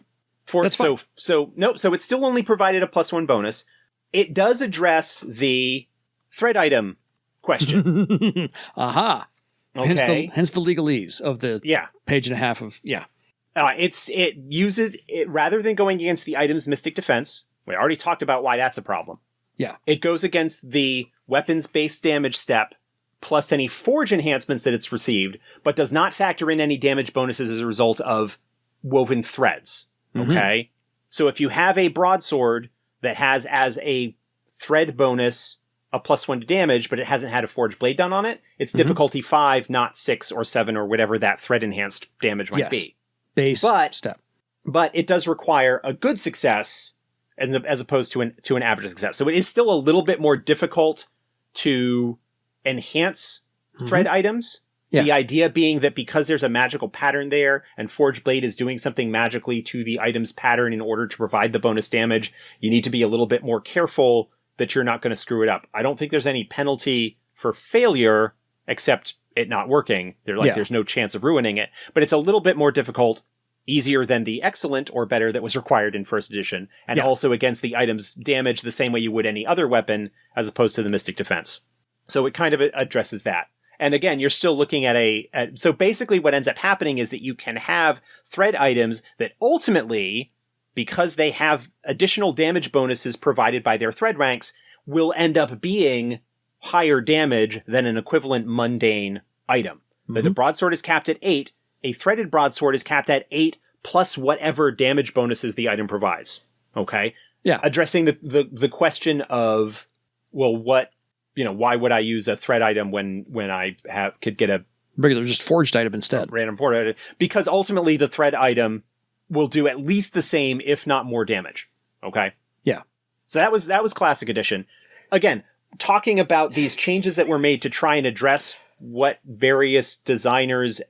A: That's fine.
B: So it still only provided a +1 bonus. It does address the thread item question.
A: Aha.
B: Okay.
A: Hence the legalese of the page and a half of
B: it uses it rather than going against the item's mystic defense. We already talked about why that's a problem.
A: Yeah.
B: It goes against the weapon's base damage step plus any forge enhancements that it's received, but does not factor in any damage bonuses as a result of woven threads. Okay? So if you have a broadsword that has as a thread bonus a +1 to damage, but it hasn't had a forged blade done on it, it's difficulty 5, not 6 or 7 or whatever that thread enhanced damage might be.
A: Base step.
B: But it does require a good success as opposed to an average success. So it is still a little bit more difficult to enhance thread items. Yeah. The idea being that because there's a magical pattern there and Forged Blade is doing something magically to the item's pattern in order to provide the bonus damage, you need to be a little bit more careful that you're not going to screw it up. I don't think there's any penalty for failure except it not working. There's no chance of ruining it. But it's a little bit more difficult, easier than the excellent or better that was required in first edition, and also against the item's damage the same way you would any other weapon as opposed to the Mystic Defense. So it kind of addresses that. And again, you're still looking at so basically what ends up happening is that you can have thread items that ultimately, because they have additional damage bonuses provided by their thread ranks, will end up being higher damage than an equivalent mundane item. But the broadsword is capped at 8. A threaded broadsword is capped at 8 plus whatever damage bonuses the item provides. Okay?
A: Yeah.
B: Addressing the question of, well, why would I use a thread item when I could get a
A: regular just forged item instead?
B: Random forged item. Because ultimately the thread item will do at least the same, if not more damage. Okay?
A: Yeah.
B: So that was Classic Edition. Again, talking about these changes that were made to try and address what various designers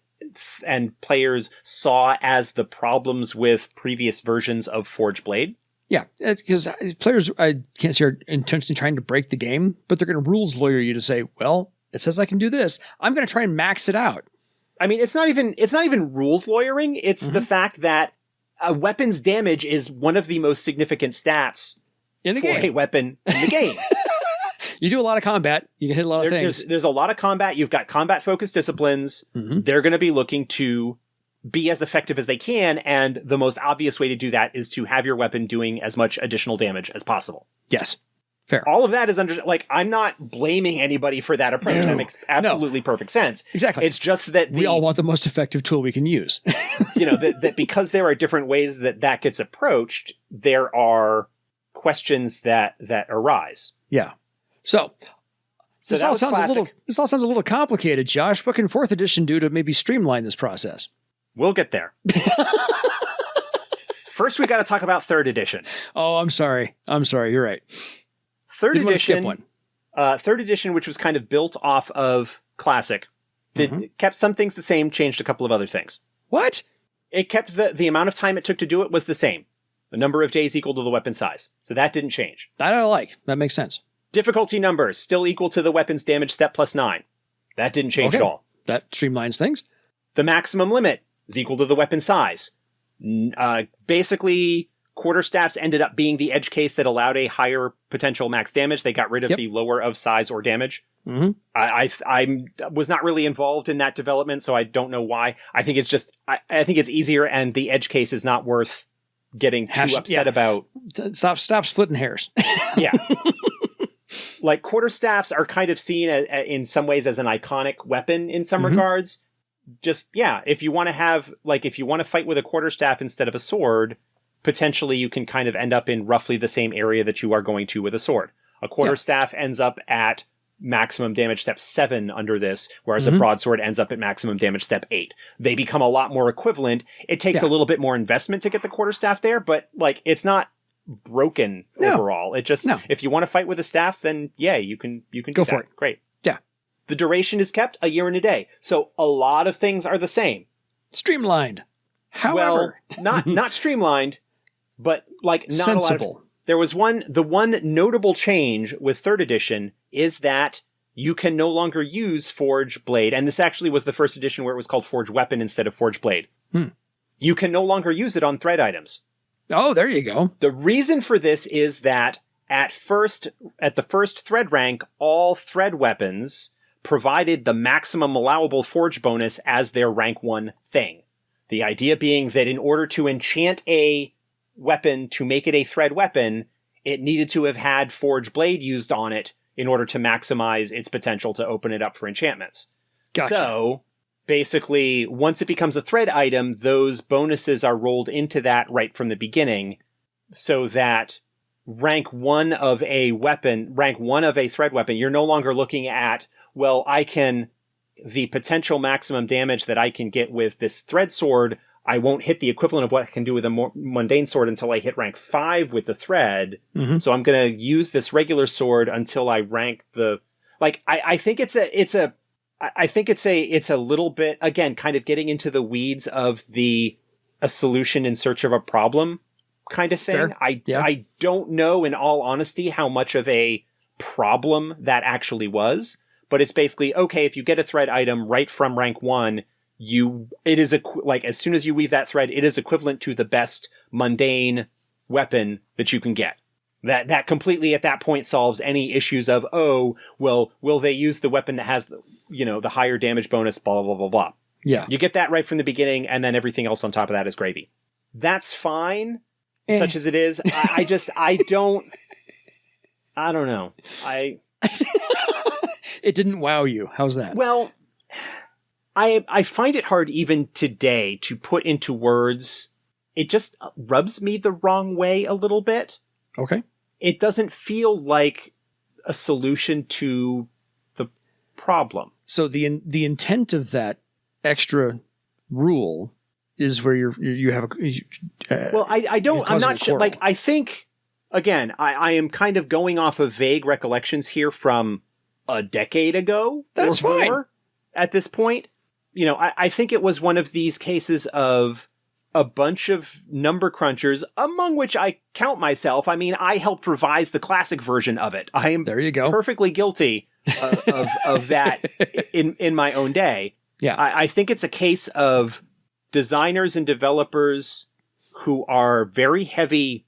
B: and players saw as the problems with previous versions of Forged Blade.
A: Yeah, because players, I can't see are intentionally trying to break the game, but they're going to rules lawyer you to say, well, it says I can do this. I'm going to try and max it out.
B: I mean, it's not even rules lawyering. It's the fact that a weapon's damage is one of the most significant stats
A: in the
B: for
A: game.
B: A weapon in the game.
A: You do a lot of combat. You can hit a lot of things.
B: There's a lot of combat. You've got combat-focused disciplines. They're going to be looking to be as effective as they can, and the most obvious way to do that is to have your weapon doing as much additional damage as possible.
A: Yes. Fair.
B: All of that is I'm not blaming anybody for that approach. That makes absolutely perfect sense.
A: Exactly.
B: It's just that
A: we all want the most effective tool we can use.
B: that because there are different ways that gets approached, there are questions that arise.
A: Yeah. So this all sounds a little complicated, Josh. What can 4th edition do to maybe streamline this process?
B: We'll get there. First, we got to talk about 3rd edition.
A: Oh, I'm sorry. You're right.
B: 3rd edition.
A: Skip one.
B: 3rd edition, which was kind of built off of Classic, kept some things the same, changed a couple of other things.
A: What?
B: It kept the amount of time it took to do it was the same. The number of days equal to the weapon size. So that didn't change.
A: That I like. That makes sense.
B: Difficulty numbers still equal to the weapon's damage step plus 9. That didn't change at all.
A: That streamlines things.
B: The maximum limit is equal to the weapon size. Basically, quarterstaffs ended up being the edge case that allowed a higher potential max damage. They got rid of the lower of size or damage. I was not really involved in that development, so I don't know why. I think it's just I think it's easier, and the edge case is not worth getting too upset about.
A: Stop splitting hairs.
B: Yeah. Like, quarterstaffs are kind of seen in some ways as an iconic weapon in some regards. Just, if you want to fight with a quarterstaff instead of a sword, potentially you can kind of end up in roughly the same area that you are going to with a sword. A quarterstaff ends up at maximum damage step 7 under this, whereas a broadsword ends up at maximum damage step 8. They become a lot more equivalent. It takes a little bit more investment to get the quarterstaff there, but it's not broken overall. It just, if you want to fight with a staff, then you can
A: go for it.
B: Great.
A: Yeah.
B: The duration is kept a year and a day. So a lot of things are the same.
A: Streamlined. However.
B: Well, not streamlined, but not
A: sensible.
B: There was the one notable change with 3rd edition is that you can no longer use Forge Blade. And this actually was the first edition where it was called Forge Weapon instead of Forge Blade. You can no longer use it on thread items.
A: Oh, there you go.
B: The reason for this is that at the first thread rank, all thread weapons provided the maximum allowable forge bonus as their rank 1 thing. The idea being that in order to enchant a weapon to make it a thread weapon, it needed to have had Forge Blade used on it in order to maximize its potential to open it up for enchantments.
A: Gotcha.
B: So, basically, once it becomes a thread item, those bonuses are rolled into that right from the beginning, so that rank 1 of a thread weapon, you're no longer looking at, well, the potential maximum damage that I can get with this thread sword, I won't hit the equivalent of what I can do with a more mundane sword until I hit rank 5 with the thread. So I'm going to use this regular sword until I rank the, like, I think it's a little bit, again, kind of getting into the weeds of a solution in search of a problem kind of thing. I don't know, in all honesty, how much of a problem that actually was, but it's basically, okay, if you get a thread item right from rank 1, as soon as you weave that thread, it is equivalent to the best mundane weapon that you can get. That completely at that point solves any issues of, oh, well, will they use the weapon that has the higher damage bonus, blah, blah, blah, blah.
A: Yeah.
B: You get that right from the beginning, and then everything else on top of that is gravy. That's fine, such as it is. I don't know.
A: It didn't wow you. How's that?
B: Well, I find it hard even today to put into words. It just rubs me the wrong way a little bit.
A: Okay.
B: It doesn't feel like a solution to the problem.
A: So the intent of that extra rule is where you have a.
B: Well, I'm not sure. Like, I think, again, I am kind of going off of vague recollections here from a decade ago.
A: That's
B: or
A: fine.
B: More at this point. I think it was one of these cases of a bunch of number crunchers, among which I count myself. I mean, I helped revise the classic version of it. I am
A: there you go.
B: Perfectly guilty of that in my own day.
A: Yeah.
B: I think it's a case of designers and developers who are very heavy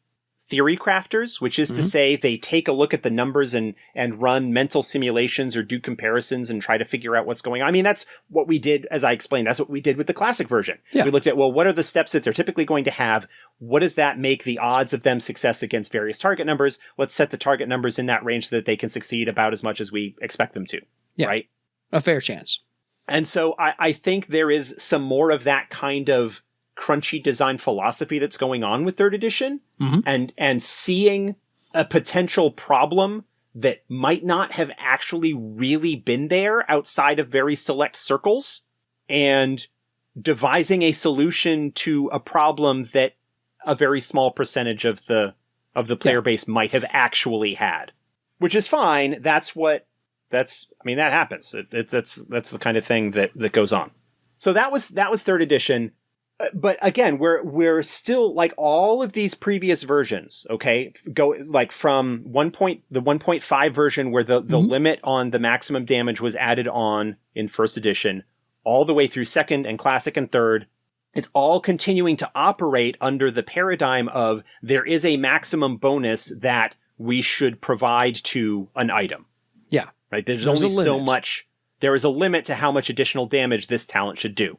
B: theory crafters, which is to say they take a look at the numbers and run mental simulations or do comparisons and try to figure out what's going on. I mean, that's what we did, as I explained, that's what we did with the classic version.
A: Yeah.
B: We looked at, well, what are the steps that they're typically going to have? What does that make the odds of them success against various target numbers? Let's set the target numbers in that range so that they can succeed about as much as we expect them to.
A: Yeah.
B: Right?
A: A fair chance.
B: And so I think there is some more of that kind of crunchy design philosophy that's going on with third edition, and seeing a potential problem that might not have actually really been there outside of very select circles, and devising a solution to a problem that a very small percentage of the player base might have actually had, which is fine. That happens. That's the kind of thing that goes on. So that was third edition. But again, we're still, like, all of these previous versions, okay, go like from the 1.5 version where the limit on the maximum damage was added on in first edition, all the way through second and classic and third. It's all continuing to operate under the paradigm of there is a maximum bonus that we should provide to an item.
A: Yeah.
B: Right. There's only so much. There is a limit to how much additional damage this talent should do.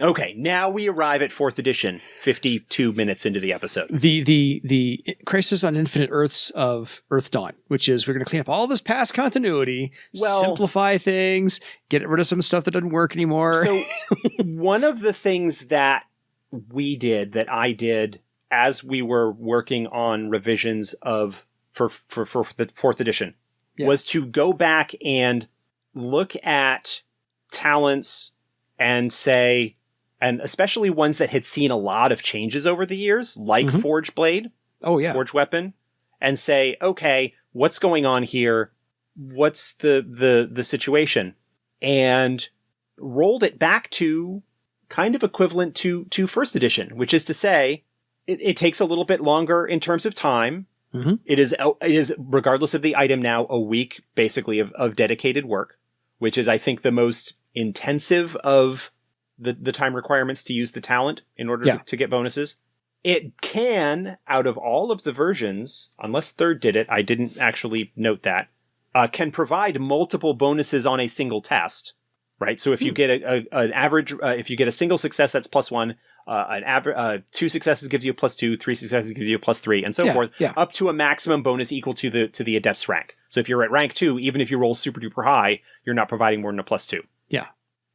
B: Okay, now we arrive at 4th edition, 52 minutes into the episode.
A: The Crisis on Infinite Earths of Earthdawn, which is we're going to clean up all this past continuity, simplify things, get rid of some stuff that doesn't work anymore. So
B: one of the things that I did as we were working on revisions for the 4th edition was to go back and look at talents and say, and especially ones that had seen a lot of changes over the years, like Forge Blade, Forge Weapon, and say, okay, what's going on here? What's the situation? And rolled it back to kind of equivalent to first edition, which is to say, it takes a little bit longer in terms of time. It is regardless of the item now a week basically of dedicated work, which is I think the most intensive of the time requirements to use the talent in order to get bonuses. It can, out of all of the versions, unless third did it, I didn't actually note that, can provide multiple bonuses on a single test, right? So if you get an average, if you get a single success, that's +1. Two successes gives you a +2, 3 successes gives you a +3, and so forth, up to a maximum bonus equal to the Adept's rank. So if you're at rank 2, even if you roll super duper high, you're not providing more than a +2.
A: Yeah,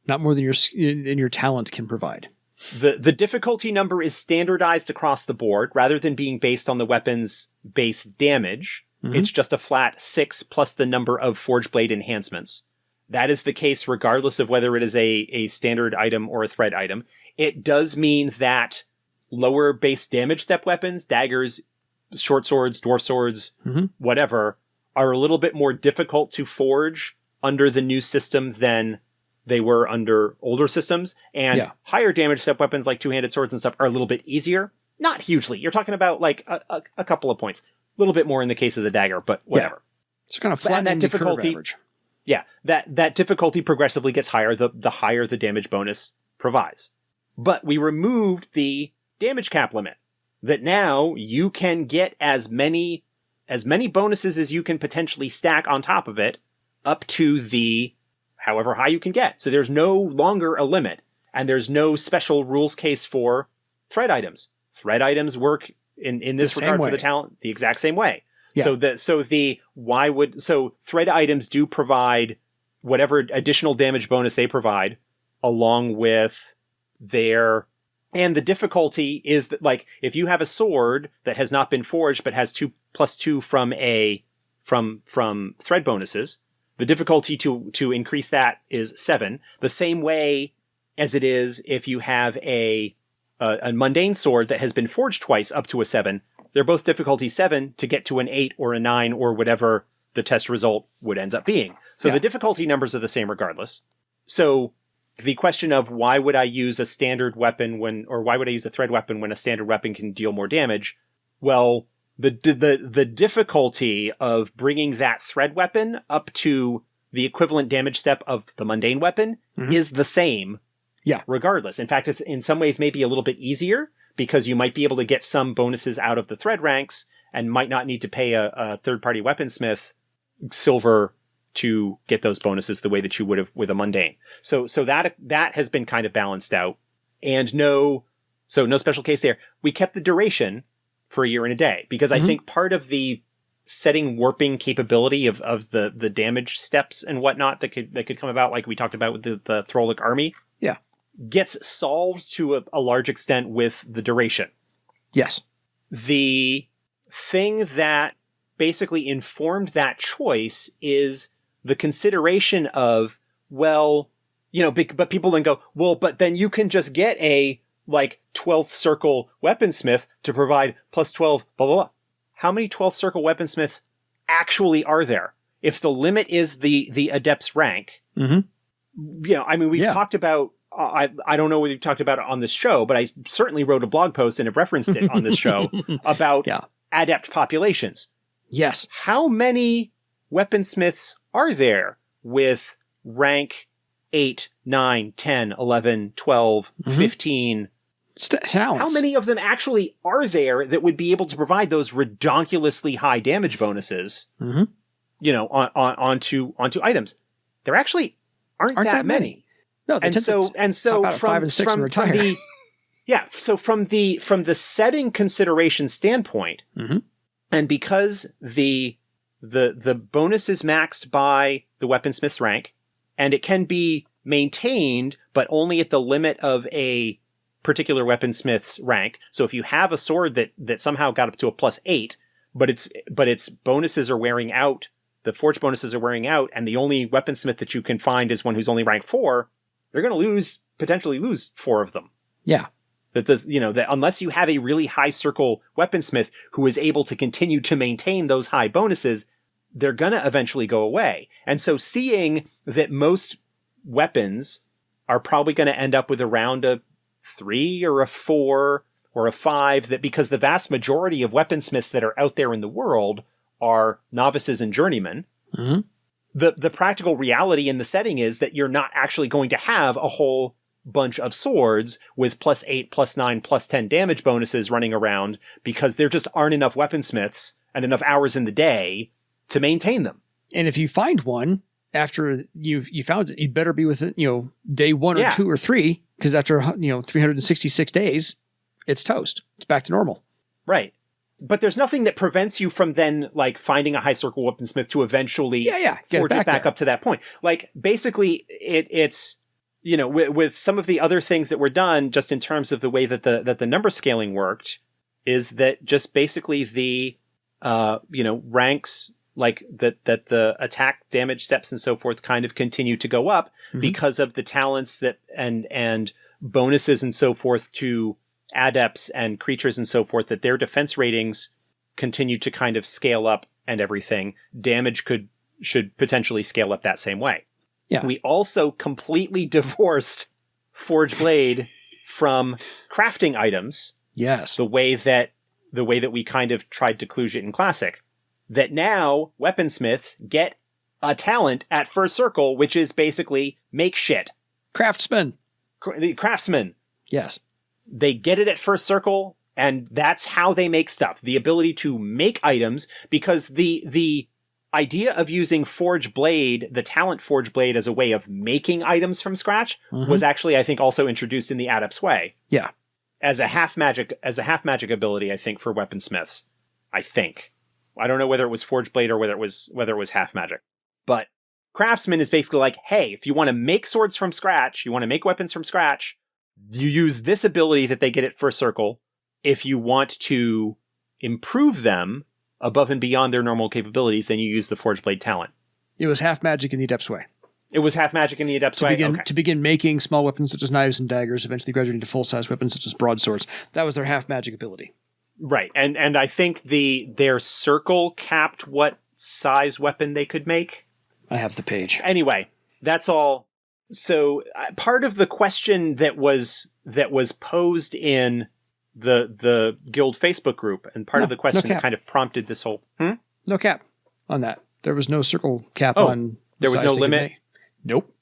A: not more than your talent can provide.
B: The difficulty number is standardized across the board rather than being based on the weapon's base damage. It's just a flat 6 plus the number of Forge Blade enhancements. That is the case regardless of whether it is a standard item or a thread item. It does mean that lower base damage step weapons, daggers, short swords, dwarf swords, whatever, are a little bit more difficult to forge under the new system than they were under older systems. And higher damage step weapons like two-handed swords and stuff are a little bit easier. Not hugely. You're talking about like a couple of points. A little bit more in the case of the dagger, but whatever.
A: Yeah. It's kind of flattening the curve average.
B: Yeah, that difficulty progressively gets higher the higher the damage bonus provides. But we removed the damage cap limit. That now you can get as many bonuses as you can potentially stack on top of it, up to the however high you can get. So there's no longer a limit, and there's no special rules case for thread items. Thread items work in this regard for the talent the exact same way. Yeah. So thread items do provide whatever additional damage bonus they provide along with their, and the difficulty is that like if you have a sword that has not been forged but has 2+2 from thread bonuses, the difficulty to increase that is 7. The same way as it is if you have a mundane sword that has been forged twice up to a 7. They're both difficulty 7 to get to an 8 or a 9 or whatever the test result would end up being. So the difficulty numbers are the same regardless. So the question of why would I use a standard weapon or why would I use a thread weapon when a standard weapon can deal more damage? Well, the difficulty of bringing that thread weapon up to the equivalent damage step of the mundane weapon is the same. Yeah. Regardless. In fact, it's in some ways maybe a little bit easier because you might be able to get some bonuses out of the thread ranks and might not need to pay a third-party weaponsmith silver to get those bonuses the way that you would have with a mundane. So that has been kind of balanced out. And no special case there. We kept the duration for a year and a day because I think part of the setting warping capability of the damage steps and whatnot that could come about, like we talked about with the Throlic army, gets solved to a large extent with the duration. Yes. The thing that basically informed that choice is the consideration of, well, but people then go, well, but then you can just get a 12th circle weaponsmith to provide +12, blah, blah, blah. How many 12th circle weaponsmiths actually are there? If the limit is the Adept's rank, we've talked about, I don't know whether you've talked about it on this show, but I certainly wrote a blog post and have referenced it on this show about Adept populations. Yes. How many weaponsmiths are there with rank 8, 9, 10, 11, 12, 15? How many of them actually are there that would be able to provide those redonkulously high damage bonuses, onto items? There actually aren't that many. No, and so from 5 and 6 and retire. So from the setting consideration standpoint, and because the bonus is maxed by the weaponsmith's rank, and it can be maintained, but only at the limit of a particular weaponsmith's rank. So if you have a sword that somehow got up to a +8, but its bonuses are wearing out, the forge bonuses are wearing out, and the only weaponsmith that you can find is one who's only rank 4, they're going to potentially lose 4 of them. Yeah. That unless you have a really high circle weaponsmith who is able to continue to maintain those high bonuses, they're going to eventually go away. And so seeing that most weapons are probably going to end up with around a 3 or a 4 or a 5, that because the vast majority of weaponsmiths that are out there in the world are novices and journeymen,
A: Mm-hmm.
B: the practical reality in the setting is that you're not actually going to have a whole bunch of swords with +8, +9, +10 damage bonuses running around, because there just aren't enough weaponsmiths and enough hours in the day to maintain them.
A: And if you find one after you found it, you'd better be within, day 1 or 2 or 3, because after, 366 days, it's toast. It's back to normal.
B: Right. But there's nothing that prevents you from then, like, finding a high circle weaponsmith to eventually forge it back up to that point. Like, basically, it's, with some of the other things that were done, just in terms of the way that the number scaling worked, is that just basically the, ranks, like, that the attack damage steps and so forth kind of continue to go up because of the talents that and bonuses and so forth to adepts and creatures and so forth, that their defense ratings continue to kind of scale up and everything. Damage should potentially scale up that same way.
A: Yeah.
B: We also completely divorced Forge Blade from crafting items.
A: Yes.
B: The way that we kind of tried to kludge it in Classic. That now weaponsmiths get a talent at first circle, which is basically make shit.
A: Craftsman.
B: The craftsman.
A: Yes.
B: They get it at first circle, and that's how they make stuff. The ability to make items, because the idea of using Forge Blade, the talent Forge Blade, as a way of making items from scratch was actually, I think, also introduced in the Adept's Way.
A: Yeah.
B: As a half magic ability, I think, for weaponsmiths. I think. I don't know whether it was Forge Blade or whether it was half magic. But Craftsman is basically like, hey, if you want to make swords from scratch, you want to make weapons from scratch, you use this ability that they get at first circle. If you want to improve them above and beyond their normal capabilities, then you use the Forge Blade talent.
A: It was half magic in the Adept's Way.
B: It was half magic in the Adept's Way?
A: To begin making small weapons such as knives and daggers, eventually graduating to full-size weapons such as broadswords. That was their half magic ability.
B: Right. And I think their circle capped what size weapon they could make.
A: I have the page.
B: Anyway, that's all. So part of the question that was posed in the guild Facebook group, and part of the question that kind of prompted this whole
A: no cap on that. There was no circle cap on.
B: There was no limit.
A: Nope.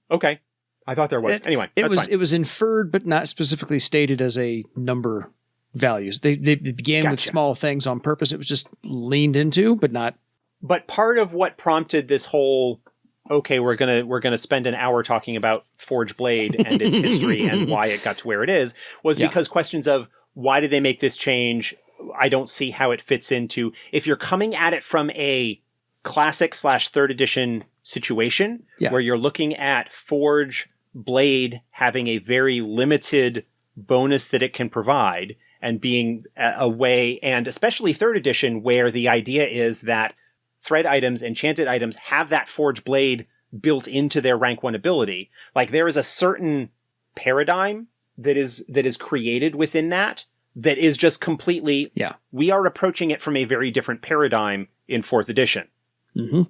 B: Okay, I thought there was. Anyway,
A: it was inferred, but not specifically stated as a number values. They began with small things on purpose. It was just leaned into, but not.
B: But part of what prompted this whole, okay, we're gonna spend an hour talking about Forge Blade and its history and why it got to where it is, was because questions of why did they make this change? I don't see how it fits into, if you're coming at it from a classic / 3rd edition situation where you're looking at Forge Blade having a very limited bonus that it can provide, and being a way, and especially 3rd edition, where the idea is that thread items, enchanted items, have that Forge Blade built into their rank 1 ability. Like, there is a certain paradigm that is created within that is just completely, we are approaching it from a very different paradigm in 4th edition.
A: Mm-hmm.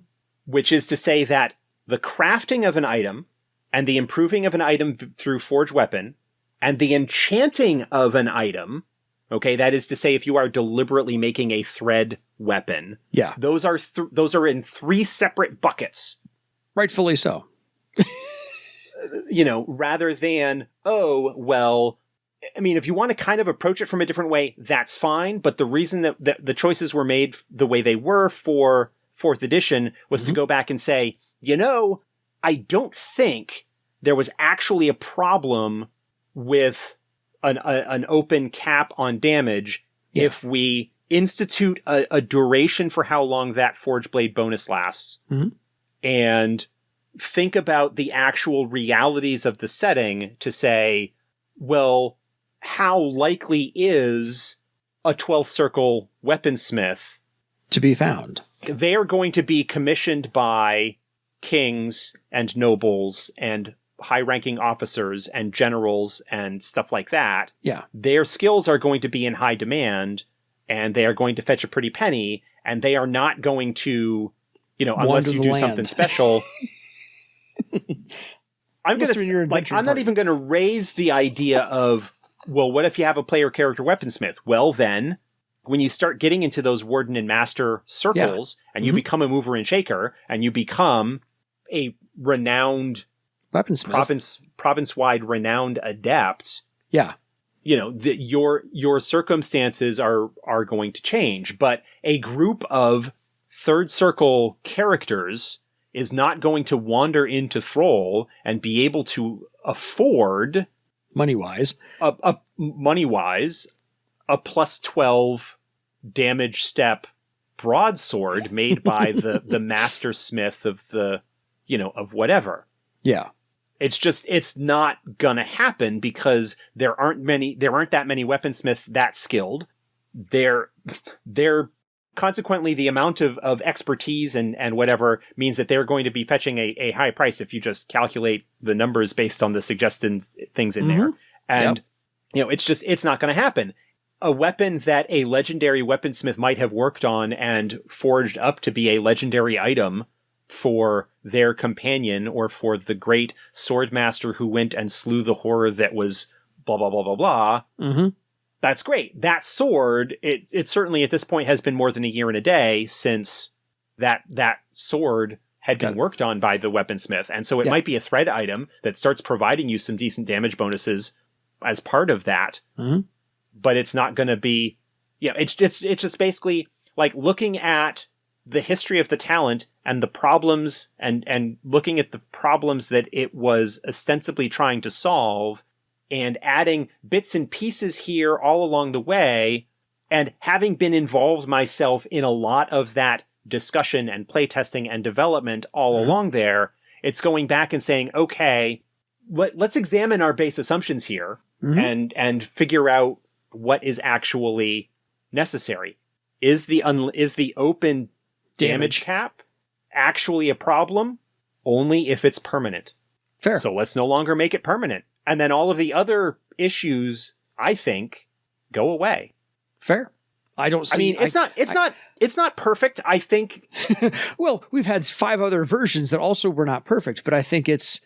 B: Which is to say that the crafting of an item and the improving of an item through Forge Weapon and the enchanting of an item, okay, that is to say, if you are deliberately making a thread weapon, those are in 3 separate buckets.
A: Rightfully so.
B: Rather than, if you want to kind of approach it from a different way, that's fine. But the reason that the choices were made the way they were for 4th edition was to go back and say, I don't think there was actually a problem with an open cap on damage if we institute a duration for how long that Forge Blade bonus lasts, and think about the actual realities of the setting to say, well, how likely is a 12th circle weaponsmith
A: to be found?
B: They are going to be commissioned by kings and nobles and high-ranking officers and generals and stuff like that.
A: Yeah.
B: Their skills are going to be in high demand, and they are going to fetch a pretty penny, and they are not going to, unless you do something special. I'm not even going to raise the idea of well, what if you have a player character weaponsmith? Well, then when you start getting into those warden and master circles and you become a mover and shaker and you become a renowned
A: weaponsmith,
B: province-wide renowned adept.
A: Yeah.
B: Your circumstances are going to change, but a group of third circle characters is not going to wander into Thrall and be able to afford
A: money-wise
B: a plus 12 damage step broadsword made by the master smith of of whatever.
A: Yeah.
B: It's not gonna happen because there aren't that many weaponsmiths that skilled. They're consequently the amount of expertise and whatever means that they're going to be fetching a high price if you just calculate the numbers based on the suggested things in there. And it's not gonna happen. A weapon that a legendary weaponsmith might have worked on and forged up to be a legendary item for their companion or for the great swordmaster who went and slew the horror that was blah, blah, blah, blah, blah.
A: Mm-hmm.
B: That's great. That sword, it certainly at this point has been more than a year and a day since that sword had been worked on by the weaponsmith. And so it might be a thread item that starts providing you some decent damage bonuses as part of that.
A: Mm-hmm.
B: But it's not going to be, it's just basically like looking at the history of the talent and the problems and looking at the problems that it was ostensibly trying to solve and adding bits and pieces here all along the way. And having been involved myself in a lot of that discussion and playtesting and development all along there, it's going back and saying, okay, let's examine our base assumptions here and figure out what is actually necessary. Is the open damage cap actually a problem? Only if it's permanent.
A: Fair.
B: So let's no longer make it permanent. And then all of the other issues, I think, go away.
A: Fair. I don't see.
B: I mean, it's not perfect. I think.
A: Well, we've had 5 other versions that also were not perfect, but I think it's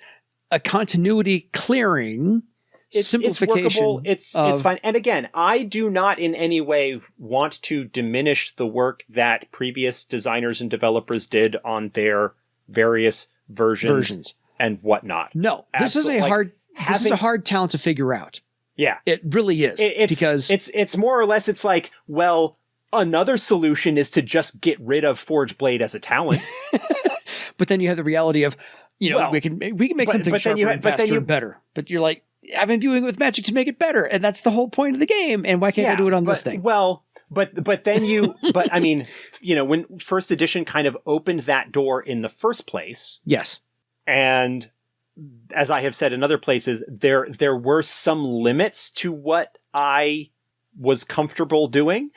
A: a continuity clearing. Simplification.
B: It's workable. It's fine. And again, I do not in any way want to diminish the work that previous designers and developers did on their various versions and whatnot.
A: No, this is a hard talent to figure out.
B: Yeah,
A: it really is. Because
B: it's more or less, it's like, well, another solution is to just get rid of Forge Blade as a talent.
A: But then you have the reality of, we can make something sharper and faster and better. But you're like, I've been doing it with Magic to make it better, and that's the whole point of the game. And why can't I do it on this thing?
B: Well, but I mean, when first edition kind of opened that door in the first place.
A: Yes.
B: And as I have said in other places, there were some limits to what I was comfortable doing.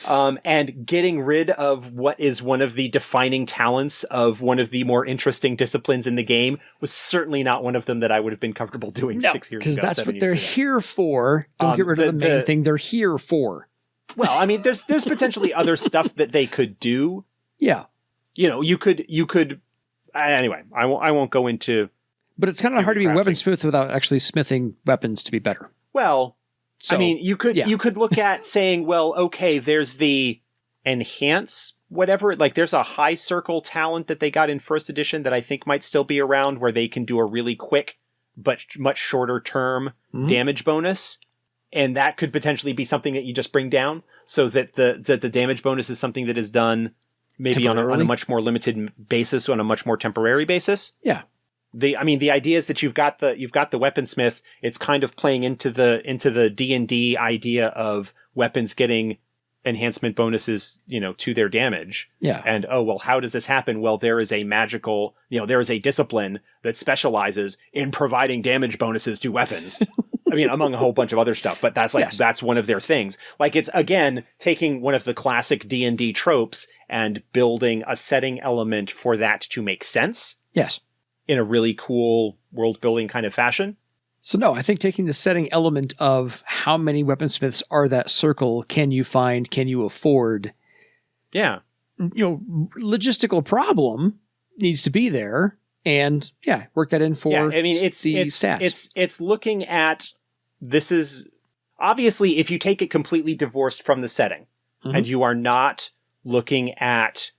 B: And getting rid of what is one of the defining talents of one of the more interesting disciplines in the game was certainly not one of them that I would have been comfortable doing 6 years ago.
A: Because that's what they're here for. Don't get rid of the main thing they're here for.
B: Well, I mean, there's potentially other stuff that they could do.
A: Yeah.
B: You could anyway, I won't go into.
A: But it's kind of hard to be weaponsmith without actually smithing weapons to be better.
B: Well, so, I mean, you could look at saying, well, okay, there's the enhance whatever, like there's a high circle talent that they got in first edition that I think might still be around where they can do a really quick but much shorter term damage bonus. And that could potentially be something that you just bring down so that the damage bonus is something that is done maybe on a much more limited basis, on a much more temporary basis.
A: Yeah.
B: The idea is that you've got the weaponsmith. It's kind of playing into the D&D idea of weapons getting enhancement bonuses, to their damage.
A: Yeah.
B: And, how does this happen? Well, there is a magical, there is a discipline that specializes in providing damage bonuses to weapons. I mean, among a whole bunch of other stuff, but that's one of their things. Like, it's, again, taking one of the classic D&D tropes and building a setting element for that to make sense.
A: Yes.
B: In a really cool world building kind of fashion.
A: So no, I think taking the setting element of how many weaponsmiths are that circle, can you find, can you afford?
B: Yeah.
A: Logistical problem needs to be there, and work that in for
B: I mean, it's
A: stats.
B: It's looking at this is obviously, if you take it completely divorced from the setting, and you are not looking at,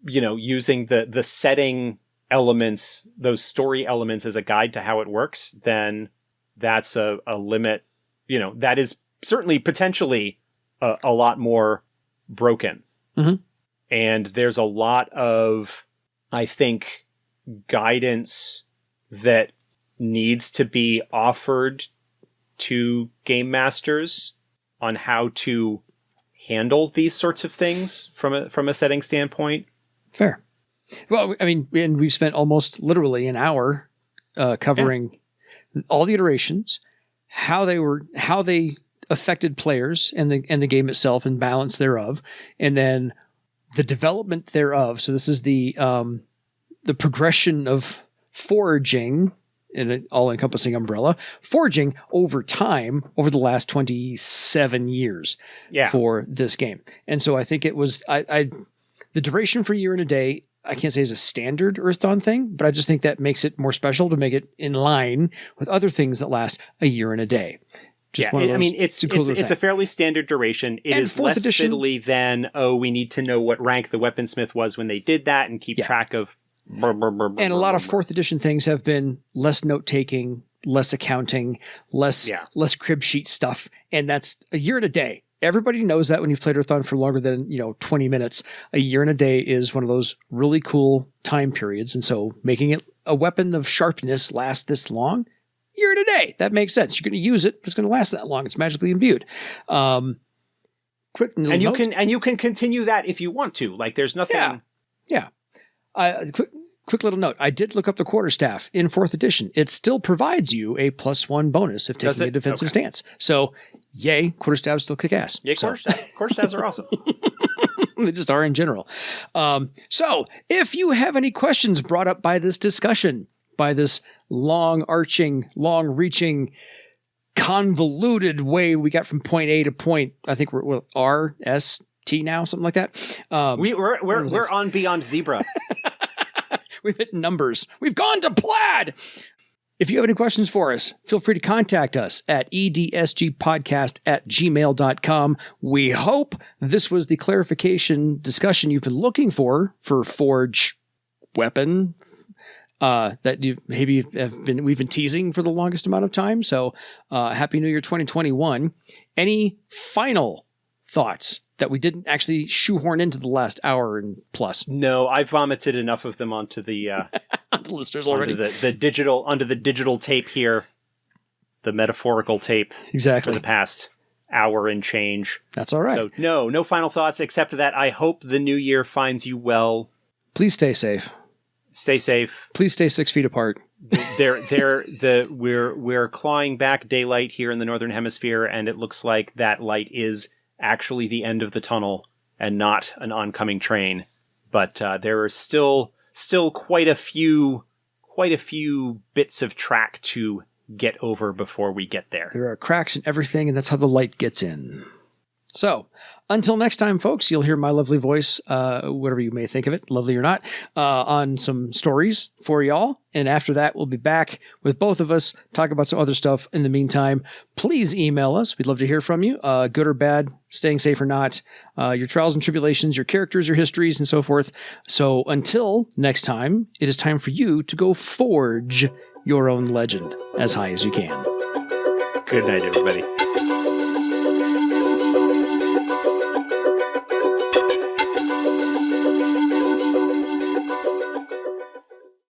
B: using the setting elements, those story elements as a guide to how it works, then that's a limit. That is certainly potentially a lot more broken. And there's a lot of, I think, guidance that needs to be offered to game masters on how to handle these sorts of things from a setting standpoint.
A: Fair. Well, I mean, and we've spent almost literally an hour covering all the iterations, how they affected players and the game itself and balance thereof, and then the development thereof. So this is the progression of foraging in an all-encompassing umbrella, foraging over time over the last 27 years for this game. And so I think it was the duration for a year and a day, I can't say is a standard Earthdawn thing, but I just think that makes it more special to make it in line with other things that last a year and a day.
B: It's a fairly standard duration. It is less fiddly than, we need to know what rank the weaponsmith was when they did that and keep track of.
A: And a lot of 4th edition things have been less note-taking, less accounting, less crib sheet stuff. And that's a year and a day. Everybody knows that when you've played Earthdawn for longer than 20 minutes. A year and a day is one of those really cool time periods. And so making it a weapon of sharpness last this long, year and a day, that makes sense. You're going to use it, but it's going to last that long. It's magically imbued. Quick note.
B: And you can continue that if you want to. Like, there's nothing.
A: Yeah. Quick little note. I did look up the quarterstaff in 4th edition. It still provides you a +1 bonus if taking a defensive stance. So, yay, quarterstaffs still kick ass.
B: Yeah, quarterstaffs are awesome.
A: They just are in general. So, if you have any questions brought up by this discussion, by this long-arching, long-reaching, convoluted way we got from point A to point, I think we're R, S, T now, something like that.
B: We're on beyond zebra.
A: We've hit numbers. We've gone to plaid. If you have any questions for us, feel free to contact us at edsgpodcast@gmail.com. We hope this was the clarification discussion you've been looking for Forge Weapon that we've been teasing for the longest amount of time. So Happy New Year 2021. Any final thoughts that we didn't actually shoehorn into the last hour and plus?
B: No, I vomited enough of them onto the
A: onto listeners already.
B: Onto the digital tape here, the metaphorical tape.
A: Exactly.
B: For the past hour and change.
A: That's all right.
B: So no final thoughts except that I hope the new year finds you well.
A: Please stay safe.
B: Stay safe.
A: Please stay 6 feet apart.
B: We're clawing back daylight here in the Northern Hemisphere, and it looks like that light is actually the end of the tunnel and not an oncoming train. But there are still quite a few bits of track to get over before we get there.
A: There are cracks in everything, and that's how the light gets in. So, until next time, folks, you'll hear my lovely voice, whatever you may think of it, lovely or not, on some stories for y'all. And after that, we'll be back with both of us, talk about some other stuff. In the meantime, please email us. We'd love to hear from you, good or bad, staying safe or not, your trials and tribulations, your characters, your histories, and so forth. So until next time, it is time for you to go forge your own legend as high as you can.
B: Good night, everybody.